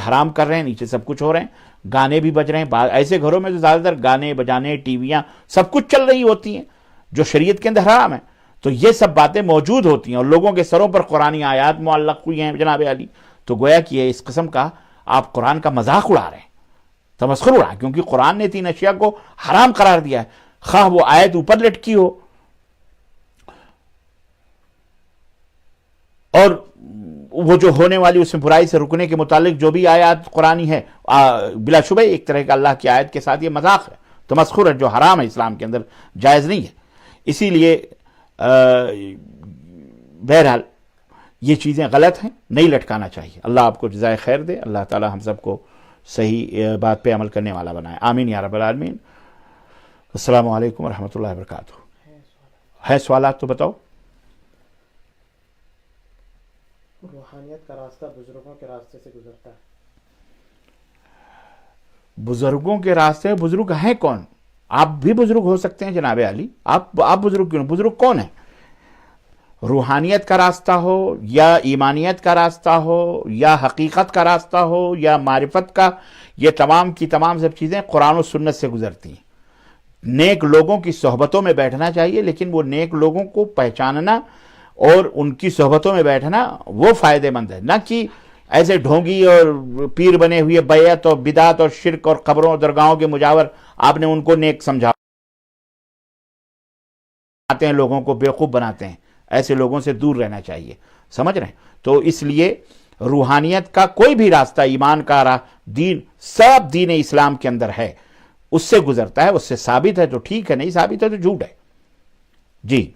حرام کر رہے ہیں، نیچے سب کچھ ہو رہے ہیں، گانے بھی بج رہے ہیں۔ ایسے گھروں میں تو زیادہ تر گانے بجانے، ٹی ویاں سب کچھ چل رہی ہوتی ہیں جو شریعت کے اندر حرام ہے۔ تو یہ سب باتیں موجود ہوتی ہیں اور لوگوں کے سروں پر قرآنی آیات معلق ہوئی ہیں جناب علی، تو گویا کہ یہ اس قسم کا آپ قرآن کا مذاق اڑا رہے ہیں، تمسخر اڑا، کیونکہ قرآن نے 3 اشیاء کو حرام قرار دیا ہے، خواہ وہ آیت اوپر لٹکی ہو اور وہ جو ہونے والی اس میں برائی سے رکنے کے متعلق جو بھی آیات قرآنی ہے، بلا شبہ ایک طرح کا اللہ کی آیت کے ساتھ یہ مذاق ہے، تمسخر ہے، جو حرام ہے، اسلام کے اندر جائز نہیں ہے۔ اسی لیے بہرحال یہ چیزیں غلط ہیں، نہیں لٹکانا چاہیے۔ اللہ آپ کو جزائے خیر دے، اللہ تعالی ہم سب کو صحیح بات پہ عمل کرنے والا بنائے، آمین یا رب العالمین۔ السلام علیکم ورحمۃ اللہ وبرکاتہ۔ ہے سوالات تو بتاؤ۔ روحانیت کا راستہ بزرگوں کے راستے سے گزرتا ہے۔ بزرگوں کے راستے، بزرگ ہیں کون؟ آپ بھی بزرگ ہو سکتے ہیں جناب علی، آپ بزرگ کیوں؟ بزرگ کون ہیں؟ روحانیت کا راستہ ہو یا ایمانیت کا راستہ ہو یا حقیقت کا راستہ ہو یا معرفت کا، یہ تمام کی تمام سب چیزیں قرآن و سنت سے گزرتی ہیں۔ نیک لوگوں کی صحبتوں میں بیٹھنا چاہیے، لیکن وہ نیک لوگوں کو پہچاننا اور ان کی صحبتوں میں بیٹھنا وہ فائدہ مند ہے، نہ کہ ایسے ڈھونگی اور پیر بنے ہوئے بیعت اور بدعت اور شرک اور قبروں اور درگاہوں کے مجاور آپ نے ان کو نیک سمجھاتے ہیں، لوگوں کو بیوقوف بناتے ہیں۔ ایسے لوگوں سے دور رہنا چاہیے، سمجھ رہے ہیں؟ تو اس لیے روحانیت کا کوئی بھی راستہ، ایمان کا دین، سب دین اسلام کے اندر ہے، اس سے گزرتا ہے، اس سے ثابت ہے تو ٹھیک ہے، نہیں ثابت ہے تو جھوٹ ہے. جی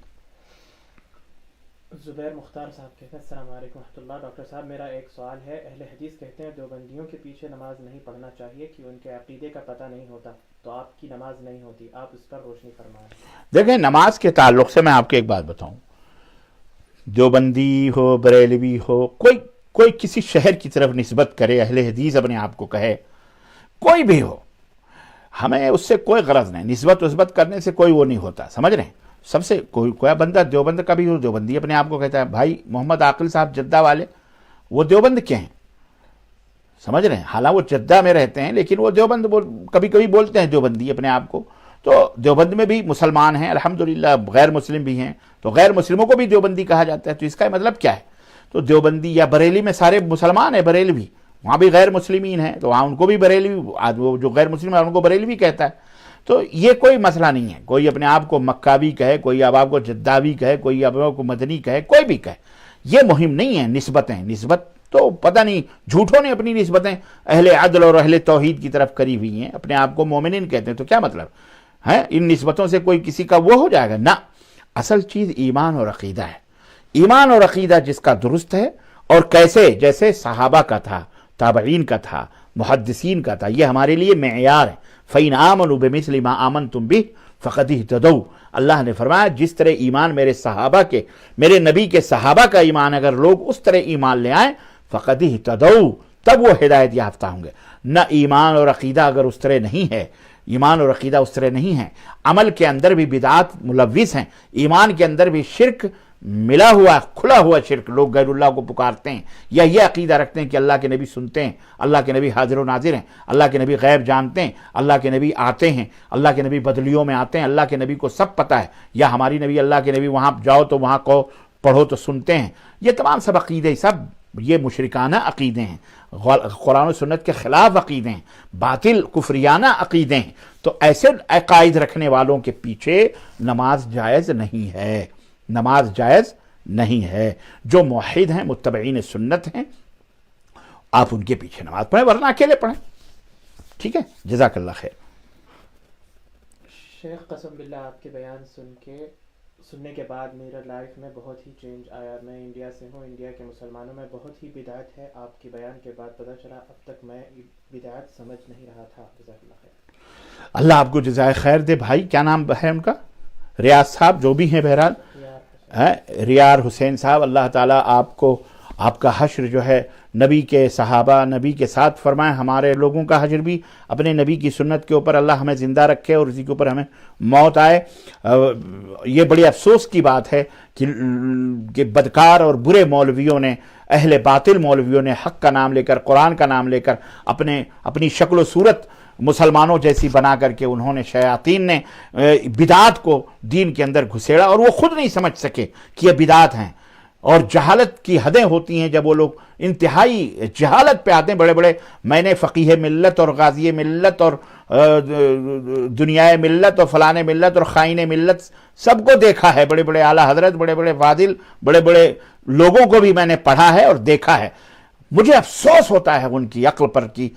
زبیر مختار صاحب کہتے ہیں السلام علیکم ورحمۃ اللہ. ڈاکٹر صاحب میرا ایک سوال ہے. اہل حدیث کہتے ہیں دیوبندیوں کے پیچھے نماز نہیں پڑھنا چاہیے کہ ان کے عقیدے کا پتہ نہیں ہوتا، تو آپ کی نماز نہیں ہوتی. آپ اس پر روشنی فرمائیں. دیکھیں، نماز کے تعلق سے میں آپ کو ایک بات بتاؤں، دیوبندی ہو، بریلوی ہو، کوئی کسی شہر کی طرف نسبت کرے، اہل حدیث اپنے آپ کو کہے، کوئی بھی ہو، ہمیں اس سے کوئی غرض نہیں. نسبت کرنے سے کوئی وہ نہیں ہوتا، سمجھ رہے ہیں. سب سے کوئی بندہ دیوبند کا بھی ہو، دیوبندی اپنے آپ کو کہتا ہے. بھائی محمد عاقل صاحب جدہ والے، وہ دیوبند کے ہیں، سمجھ رہے ہیں. حالانکہ وہ جدہ میں رہتے ہیں لیکن وہ دیوبند کبھی کبھی بولتے ہیں دیوبندی اپنے آپ کو. تو دیوبند میں بھی مسلمان ہیں الحمدللہ، غیر مسلم بھی ہیں، تو غیر مسلموں کو بھی دیوبندی کہا جاتا ہے. تو اس کا مطلب کیا ہے؟ تو دیوبندی یا بریلی میں سارے مسلمان ہیں، بریلوی وہاں بھی غیر مسلمین ہیں تو وہاں ان کو بھی بریلوی، وہ جو غیر مسلم ہے ان کو بریلوی کہتا ہے. تو یہ کوئی مسئلہ نہیں ہے. کوئی اپنے آپ کو مکاوی کہے، کوئی اب آپ کو جداوی کہے، کوئی اب آپ کو مدنی کہے، کوئی بھی کہے، یہ مہم نہیں ہے. نسبت تو پتہ نہیں جھوٹوں نے اپنی نسبتیں اہل عدل اور اہل توحید کی طرف کری ہوئی ہیں، اپنے آپ کو مومنین کہتے ہیں. تو کیا مطلب ہے؟ ان نسبتوں سے کوئی کسی کا وہ ہو جائے گا؟ نہ، اصل چیز ایمان اور عقیدہ ہے. ایمان اور عقیدہ جس کا درست ہے، اور کیسے، جیسے صحابہ کا تھا، تابعین کا تھا، محدثین کا تھا، یہ ہمارے لیے معیار ہے. فَإِنْ آمَنُوا بِمِثْلِ مَا آمَنْتُمْ بِهِ فَقَدْ اهْتَدَوْا. اللہ نے فرمایا جس طرح ایمان میرے صحابہ کے، میرے نبی کے صحابہ کا ایمان، اگر لوگ اس طرح ایمان لے آئیں فَقَدْ اهْتَدَوْا، تب وہ ہدایت یافتہ ہوں گے. نہ ایمان اور عقیدہ اگر اس طرح نہیں ہے، ایمان اور عقیدہ اس طرح نہیں ہے، عمل کے اندر بھی بدعات ملوث ہیں، ایمان کے اندر بھی شرک ملا ہوا، کھلا ہوا شرک، لوگ غیر اللہ کو پکارتے ہیں، یا یہ عقیدہ رکھتے ہیں کہ اللہ کے نبی سنتے ہیں، اللہ کے نبی حاضر و ناظر ہیں، اللہ کے نبی غیب جانتے ہیں، اللہ کے نبی آتے ہیں، اللہ کے نبی بدلیوں میں آتے ہیں، اللہ کے نبی کو سب پتہ ہے، یا ہماری نبی اللہ کے نبی وہاں جاؤ تو وہاں کو پڑھو تو سنتے ہیں. یہ تمام سب عقیدے، سب یہ مشرکانہ عقیدے ہیں، قرآن و سنت کے خلاف عقیدے ہیں، باطل کفریانہ عقیدے ہیں. تو ایسے عقائد رکھنے والوں کے پیچھے نماز جائز نہیں ہے، نماز جائز نہیں ہے. جو موحد ہیں، متبعین سنت ہیں، آپ ان کے پیچھے نماز پڑھیں، ورنہ اکیلے پڑھیں. ٹھیک ہے، جزاک اللہ خیر. شیخ قسم باللہ آپ کے بیان سننے کے بعد میرا لائف میں بہت ہی چینج آیا. میں انڈیا سے ہوں، انڈیا کے مسلمانوں میں بہت ہی بدعت ہے. آپ کے بیان کے بعد پتہ چلا، اب تک میں بدعت سمجھ نہیں رہا تھا. جزاک اللہ خیر. اللہ آپ کو جزائے خیر دے. بھائی کیا نام ہے ان کا؟ ریاض صاحب جو بھی ہیں، بہرحال ریار حسین صاحب، اللہ تعالیٰ آپ کو، آپ کا حشر جو ہے نبی کے صحابہ، نبی کے ساتھ فرمائیں. ہمارے لوگوں کا حشر بھی اپنے نبی کی سنت کے اوپر اللہ ہمیں زندہ رکھے اور اسی کے اوپر ہمیں موت آئے. یہ بڑی افسوس کی بات ہے کہ بدکار اور برے مولویوں نے، اہل باطل مولویوں نے حق کا نام لے کر، قرآن کا نام لے کر اپنی شکل و صورت مسلمانوں جیسی بنا کر کے انہوں نے، شیاطین نے بدعات کو دین کے اندر گھسیڑا، اور وہ خود نہیں سمجھ سکے کہ یہ بدعات ہیں. اور جہالت کی حدیں ہوتی ہیں جب وہ لوگ انتہائی جہالت پہ آتے ہیں. بڑے بڑے میں نے فقیہ ملت اور غازی ملت اور دنیائے ملت اور فلانے ملت اور خائن ملت سب کو دیکھا ہے، بڑے بڑے اعلیٰ حضرت، بڑے بڑے فاضل، بڑے بڑے لوگوں کو بھی میں نے پڑھا ہے اور دیکھا ہے. مجھے افسوس ہوتا ہے ان کی عقل پر کہ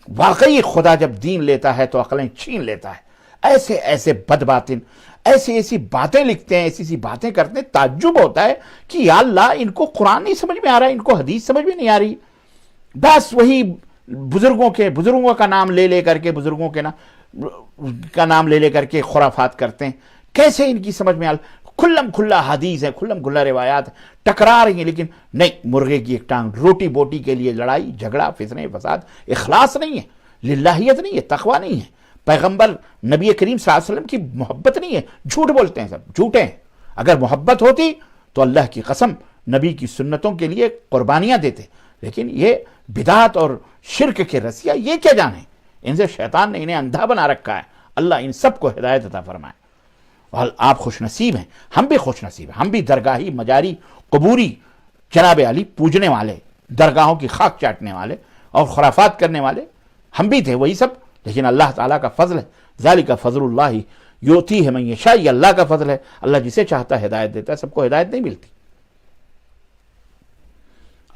واقعی خدا جب دین لیتا ہے تو عقلیں چھین لیتا ہے. ایسے بد باطن ایسی باتیں لکھتے ہیں، ایسی باتیں کرتے ہیں. تعجب ہوتا ہے کہ یا اللہ، ان کو قرآن نہیں سمجھ میں آ رہا ہے، ان کو حدیث سمجھ میں نہیں آ رہی، بس وہی بزرگوں کا نام لے کر کے، بزرگوں کے کا نام لے کر کے خرافات کرتے ہیں. کیسے ان کی سمجھ میں کھلم کھلا حدیث ہے، کھلم کھلا روایات ٹکرا رہی ہیں، لیکن نہیں، مرغے کی ایک ٹانگ، روٹی بوٹی کے لیے لڑائی جھگڑا، فتنے فساد. اخلاص نہیں ہے، للہیت نہیں ہے، تقوی نہیں ہے، پیغمبر نبی کریم صلی اللہ علیہ وسلم کی محبت نہیں ہے. جھوٹ بولتے ہیں، سب جھوٹے ہیں. اگر محبت ہوتی تو اللہ کی قسم نبی کی سنتوں کے لیے قربانیاں دیتے. لیکن یہ بدعت اور شرک کے رسیا، یہ کیا جانے، ان سے شیطان نے انہیں اندھا بنا رکھا ہے. اللہ ان سب کو ہدایت عطا فرمائے. اور آپ خوش نصیب ہیں، ہم بھی خوش نصیب ہیں. ہم بھی درگاہی، مجاری، قبوری، جناب علی پوجنے والے، درگاہوں کی خاک چاٹنے والے اور خرافات کرنے والے ہم بھی تھے، وہی سب. لیکن اللہ تعالیٰ کا فضل ہے، ذالک فضل اللہ یؤتیہ من یشاء. یہ اللہ کا فضل ہے، اللہ جسے چاہتا ہے ہدایت دیتا ہے. سب کو ہدایت نہیں ملتی.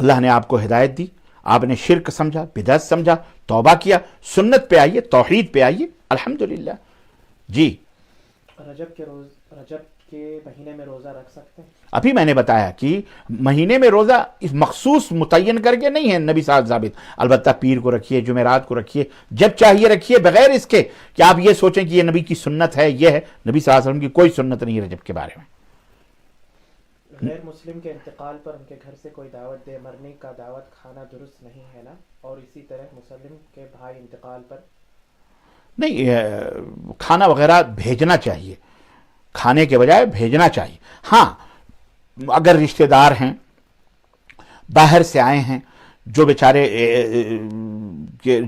اللہ نے آپ کو ہدایت دی، آپ نے شرک سمجھا، بدعت سمجھا، توبہ کیا، سنت پہ آئیے، توحید پہ آئیے، الحمدللہ۔ جی رجب کے مہینے میں روزہ رکھ سکتے ہیں؟ ابھی میں نے بتایا کہ مہینے میں روزہ اس مخصوص متعین کر کے نہیں ہے نبی صاحب ثابت، البتہ پیر کو رکھیے، جمعرات کو رکھیے، جب چاہیے رکھیے، بغیر اس کے کہ آپ یہ سوچیں کہ یہ نبی کی سنت ہے، یہ ہے۔ نبی صلی اللہ علیہ وسلم کی کوئی سنت نہیں ہے رجب کے بارے میں۔ غیر مسلم کے انتقال پر ان کے گھر سے کوئی دعوت دے مرنے کا دعوت کھانا درست نہیں ہے نا؟ اور اسی طرح مسلم کے بھائی انتقال پر نہیں، کھانا وغیرہ بھیجنا چاہیے، کھانے کے بجائے بھیجنا چاہیے۔ ہاں اگر رشتہ دار ہیں، باہر سے آئے ہیں، جو بیچارے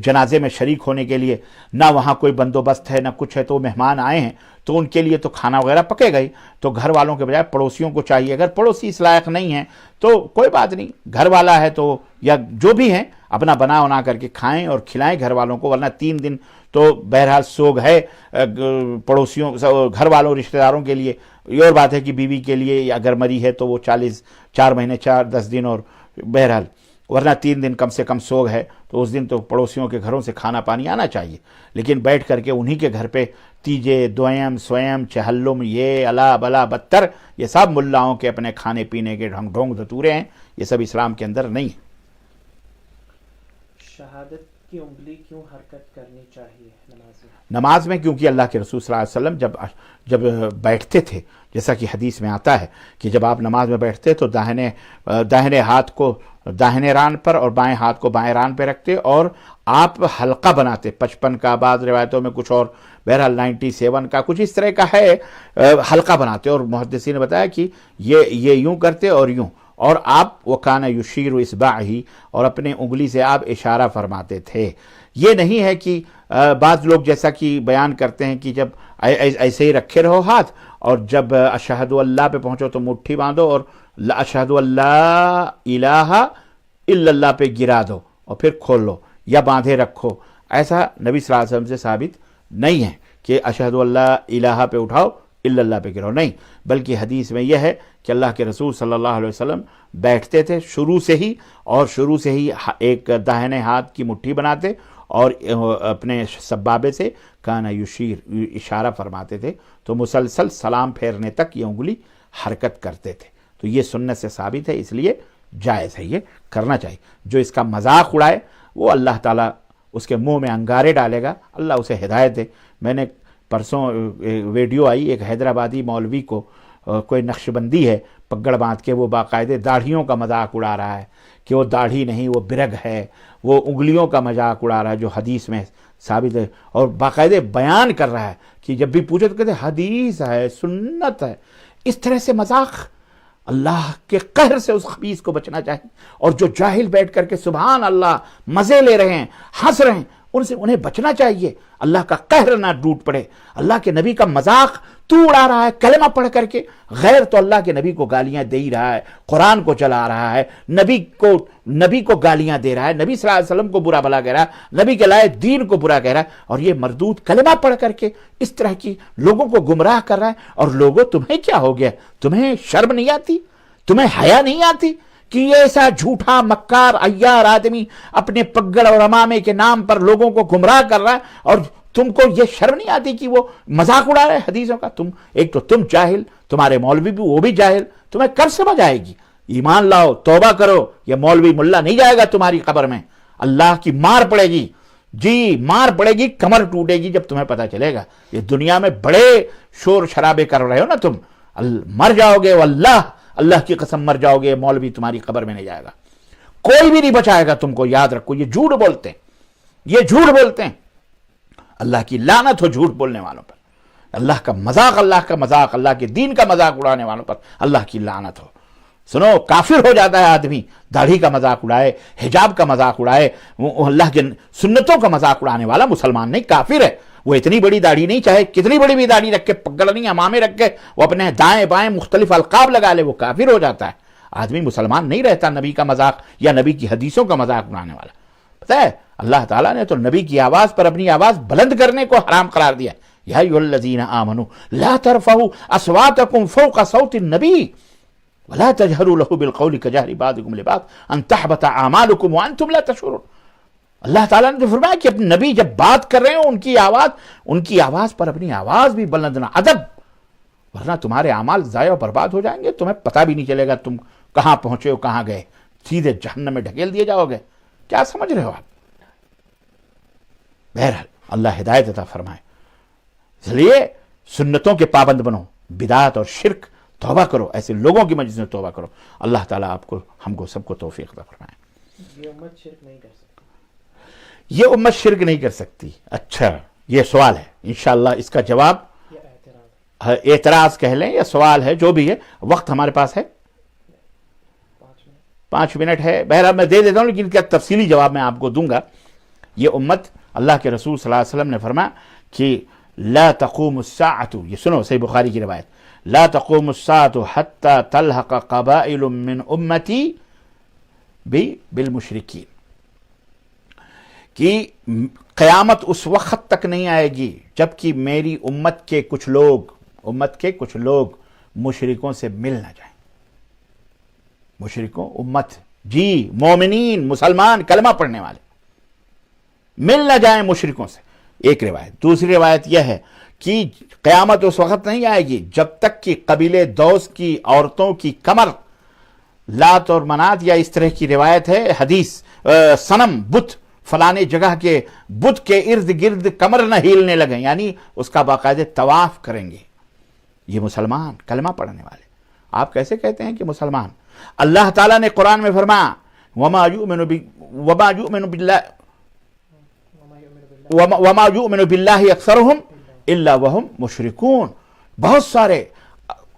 جنازے میں شریک ہونے کے لیے نہ وہاں کوئی بندوبست ہے نہ کچھ ہے، تو مہمان آئے ہیں تو ان کے لیے تو کھانا وغیرہ پکے گا ہی، تو گھر والوں کے بجائے پڑوسیوں کو چاہیے۔ اگر پڑوسی اس لائق نہیں ہیں تو کوئی بات نہیں، گھر والا ہے تو یا جو بھی ہیں اپنا بنا کر کے کھائیں اور کھلائیں گھر والوں کو، ورنہ 3 دن تو بہرحال سوگ ہے پڑوسیوں گھر والوں رشتہ داروں کے لیے۔ یہ اور بات ہے کہ بیوی کے لیے اگر مری ہے تو وہ 4 مہینے 10 دن، اور بہرحال ورنہ 3 دن کم سے کم سوگ ہے، تو اس دن تو پڑوسیوں کے گھروں سے کھانا پانی آنا چاہیے۔ لیکن بیٹھ کر کے انہی کے گھر پہ تیجے دویم سویم چہلم یہ الا بلا بدتر، یہ سب ملاؤں کے اپنے کھانے پینے کے ڈھونگ دھتورے ہیں، یہ سب اسلام کے اندر نہیں ہے۔ شہادت کی انگلی کیوں حرکت کرنی چاہیے نماز میں؟ کیونکہ اللہ کے رسول صلی اللہ علیہ وسلم جب بیٹھتے تھے، جیسا کہ حدیث میں آتا ہے کہ جب آپ نماز میں بیٹھتے تو داہنے ہاتھ کو داہنے ران پر اور بائیں ہاتھ کو بائیں ران پہ رکھتے، اور آپ حلقہ بناتے 55 کا، بعض روایتوں میں کچھ اور، بہرحال 97 کا کچھ اس طرح کا ہے، حلقہ بناتے، اور محدثین نے بتایا کہ یہ یوں کرتے اور یوں، اور آپ وکانہ یشیر اصبعہ، اور اپنے انگلی سے آپ اشارہ فرماتے تھے۔ یہ نہیں ہے کہ بعض لوگ جیسا کہ بیان کرتے ہیں کہ جب ایسے ہی رکھے رہو ہاتھ، اور جب اشہد اللہ پہ پہنچو تو مٹھی باندھو اور اشہد اللہ الہ الا اللہ پہ گرا دو اور پھر کھول لو یا باندھے رکھو۔ ایسا نبی صلی اللہ علیہ وسلم سے ثابت نہیں ہے کہ اشہد اللہ الہ پہ اٹھاؤ الا اللہ پہ گراؤ، نہیں، بلکہ حدیث میں یہ ہے کہ اللہ کے رسول صلی اللہ علیہ وسلم بیٹھتے تھے شروع سے ہی ایک داہنے ہاتھ کی مٹھی بناتے اور اپنے سبابے سے کانا یشیر اشارہ فرماتے تھے، تو مسلسل سلام پھیرنے تک یہ انگلی حرکت کرتے تھے۔ تو یہ سنت سے ثابت ہے، اس لیے جائز ہے، یہ کرنا چاہیے۔ جو اس کا مذاق اڑائے وہ اللہ تعالیٰ اس کے منہ میں انگارے ڈالے گا، اللہ اسے ہدایت دے۔ میں نے پرسوں ویڈیو آئی، ایک حیدرآبادی مولوی کو کوئی نقش بندی ہے پگڑ باندھ کے، وہ باقاعدہ داڑھیوں کا مذاق اڑا رہا ہے کہ وہ داڑھی نہیں، وہ برگ ہے، وہ انگلیوں کا مذاق اڑا رہا ہے جو حدیث میں ثابت ہے، اور باقاعدہ بیان کر رہا ہے کہ جب بھی پوچھے تو کہتے حدیث ہے، سنت ہے۔ اس طرح سے مذاق، اللہ کے قہر سے اس خبیث کو بچنا چاہیے۔ اور جو جاہل بیٹھ کر کے سبحان اللہ مزے لے رہے ہیں، ہنس رہے ہیں، انہیں بچنا چاہیے، اللہ کا قہر نہ ٹوٹ پڑے۔ اللہ کے نبی کا مذاق تو اڑا رہا ہے کلمہ پڑھ کر کے، غیر تو اللہ کے نبی کو گالیاں دے ہی رہا ہے، قرآن کو چلا رہا ہے، نبی کو گالیاں دے رہا ہے، نبی صلی اللہ علیہ وسلم کو برا بھلا کہہ رہا ہے، نبی کے لائے دین کو برا کہہ رہا ہے، اور یہ مردود کلمہ پڑھ کر کے اس طرح کی لوگوں کو گمراہ کر رہا ہے۔ اور لوگوں تمہیں کیا ہو گیا؟ تمہیں شرم نہیں آتی؟ تمہیں حیا نہیں آتی کہ یہ ایسا جھوٹا مکار عیار آدمی اپنے پگڑ اور امامے کے نام پر لوگوں کو گمراہ کر رہا ہے، اور تم کو یہ شرم نہیں آتی کہ وہ مذاق اڑا رہا ہے حدیثوں کا؟ ایک تو تم جاہل، تمہارے مولوی بھی وہ بھی جاہل، تمہیں کر سمجھ آئے گی؟ ایمان لاؤ، توبہ کرو، یہ مولوی ملا نہیں جائے گا تمہاری قبر میں، اللہ کی مار پڑے گی، جی مار پڑے گی، کمر ٹوٹے گی جب تمہیں پتہ چلے گا۔ یہ دنیا میں بڑے شور شرابے کر رہے ہو نا تم، مر جاؤ گے، واللہ اللہ کی قسم مر جاؤ گے، مولوی تمہاری قبر میں نہیں جائے گا، کوئی بھی نہیں بچائے گا تم کو، یاد رکھو۔ یہ جھوٹ بولتے ہیں، یہ جھوٹ بولتے ہیں، اللہ کی لعنت ہو جھوٹ بولنے والوں پر، اللہ کا مذاق، اللہ کے دین کا مذاق اڑانے والوں پر اللہ کی لعنت ہو۔ سنو، کافر ہو جاتا ہے آدمی داڑھی کا مذاق اڑائے، حجاب کا مذاق اڑائے، اللہ کے سنتوں کا مذاق اڑانے والا مسلمان نہیں، کافر ہے۔ وہ اتنی بڑی داڑھی نہیں، چاہے کتنی بڑی بھی داڑھی رکھ کے، پگڑ نہیں، امامے رکھ کے، وہ اپنے دائیں بائیں مختلف القاب لگا لے، وہ کافر ہو جاتا ہے۔ آدمی مسلمان نہیں رہتا نبی کا مذاق یا نبی کی حدیثوں کا مذاق اڑانے والا۔ پتہ ہے اللہ تعالیٰ نے تو نبی کی آواز پر اپنی آواز بلند کرنے کو حرام قرار دیا۔ یا ایھا الذین آمنوا لا ترفعوا اصواتکم فوق صوت النبی ولا تجهروا له بالقول كجهر بعضكم لبعض ان تحبط اعمالكم وانتم لا تشعرون. اللہ تعالیٰ نے تو فرمایا کہ اپنے نبی جب بات کر رہے ہوں ان کی آواز پر اپنی آواز بھی بلند نہ ادب، ورنہ تمہارے اعمال ضائع و برباد ہو جائیں گے، تمہیں پتہ بھی نہیں چلے گا تم کہاں پہنچے ہو، کہاں گئے، سیدھے جہنم میں ڈھکیل دیے جاؤ گے. کیا سمجھ رہے ہو آپ؟ بہرحال اللہ ہدایت عطا فرمائے. اس لیے سنتوں کے پابند بنو، بدعت اور شرک توبہ کرو، ایسے لوگوں کی مجلس میں توبہ کرو. اللہ تعالیٰ آپ کو ہم کو سب کو توفیق عطا فرمائے. یہ امت شرک نہیں کر سکتی. یہ امت شرک نہیں کر سکتی. اچھا یہ سوال ہے، انشاءاللہ اس کا جواب اعتراض کہہ لیں یا سوال ہے، جو بھی ہے. وقت ہمارے پاس ہے 5 منٹ ہے. بہرحال میں دے دیتا ہوں، لیکن ان کا تفصیلی جواب میں آپ کو دوں گا. یہ امت، اللہ کے رسول صلی اللہ علیہ وسلم نے فرمایا کہ لا تقوم الساعۃ، یہ سنو صحیح بخاری کی روایت، لا تقوم الساعۃ حتی تلحق قبائل من امتی بالمشرکین، کہ قیامت اس وقت تک نہیں آئے گی جب کہ میری امت کے کچھ لوگ مشرکوں سے مل نہ جائیں. مشرکوں امت جی مومنین مسلمان کلمہ پڑھنے والے مل نہ جائیں مشرکوں سے، ایک روایت. دوسری روایت یہ ہے کہ قیامت اس وقت نہیں آئے گی جب تک کہ قبیلے دوس کی عورتوں کی کمر لات اور منات، یا اس طرح کی روایت ہے حدیث، صنم بت فلانے جگہ کے بت کے ارد گرد کمر نہ ہیلنے لگیں، یعنی اس کا باقاعدہ طواف کریں گے. یہ مسلمان کلمہ پڑھنے والے. آپ کیسے کہتے ہیں کہ مسلمان؟ اللہ تعالیٰ نے قرآن میں فرمایا وما یؤمن باللہ اکثرهم الا وهم مشرکون. بہت سارے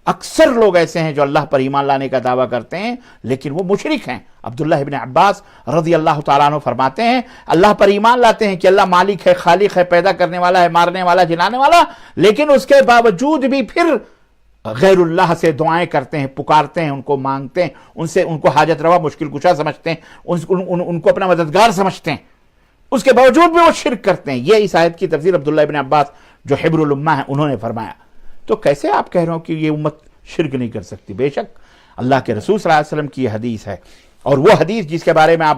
اکثر لوگ ایسے ہیں جو اللہ پر ایمان لانے کا دعویٰ کرتے ہیں لیکن وہ مشرک ہیں. عبداللہ ابن عباس رضی اللہ تعالیٰ عنہ فرماتے ہیں اللہ پر ایمان لاتے ہیں کہ اللہ مالک ہے، خالق ہے، پیدا کرنے والا ہے، مارنے والا، جلانے والا، لیکن اس کے باوجود بھی پھر غیر اللہ سے دعائیں کرتے ہیں، پکارتے ہیں، ان کو مانگتے ہیں، ان کو حاجت روا مشکل کشا سمجھتے ہیں، ان کو اپنا مددگار سمجھتے ہیں، اس کے باوجود بھی وہ شرک کرتے ہیں. یہ اس آیت کی تفسیر عبداللہ ابن عباس جو حبر الامہ ہیں انہوں نے فرمایا. تو کیسے آپ کہہ رہے ہو کہ یہ امت شرک نہیں کر سکتی؟ بے شک اللہ کے رسول صلی اللہ علیہ وسلم کی یہ حدیث ہے، اور وہ حدیث جس کے بارے میں آپ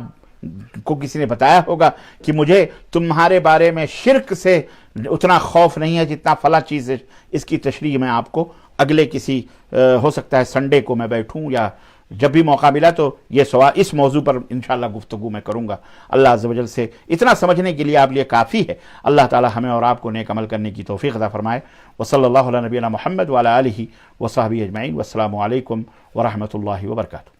کو کسی نے بتایا ہوگا کہ مجھے تمہارے بارے میں شرک سے اتنا خوف نہیں ہے جتنا فلاں چیز ہے، اس کی تشریح میں آپ کو اگلے کسی ہو سکتا ہے سنڈے کو میں بیٹھوں یا جب بھی موقع ملا تو یہ سوال اس موضوع پر انشاءاللہ گفتگو میں کروں گا. اللہ عز و جل سے اتنا سمجھنے کے لیے آپ لیے کافی ہے. اللہ تعالی ہمیں اور آپ کو نیک عمل کرنے کی توفیق عطا فرمائے. وصلی اللہ علی نبینا محمد وعلی آلہ وصحبہ اجمعین. والسلام علیکم ورحمۃ اللہ وبرکاتہ.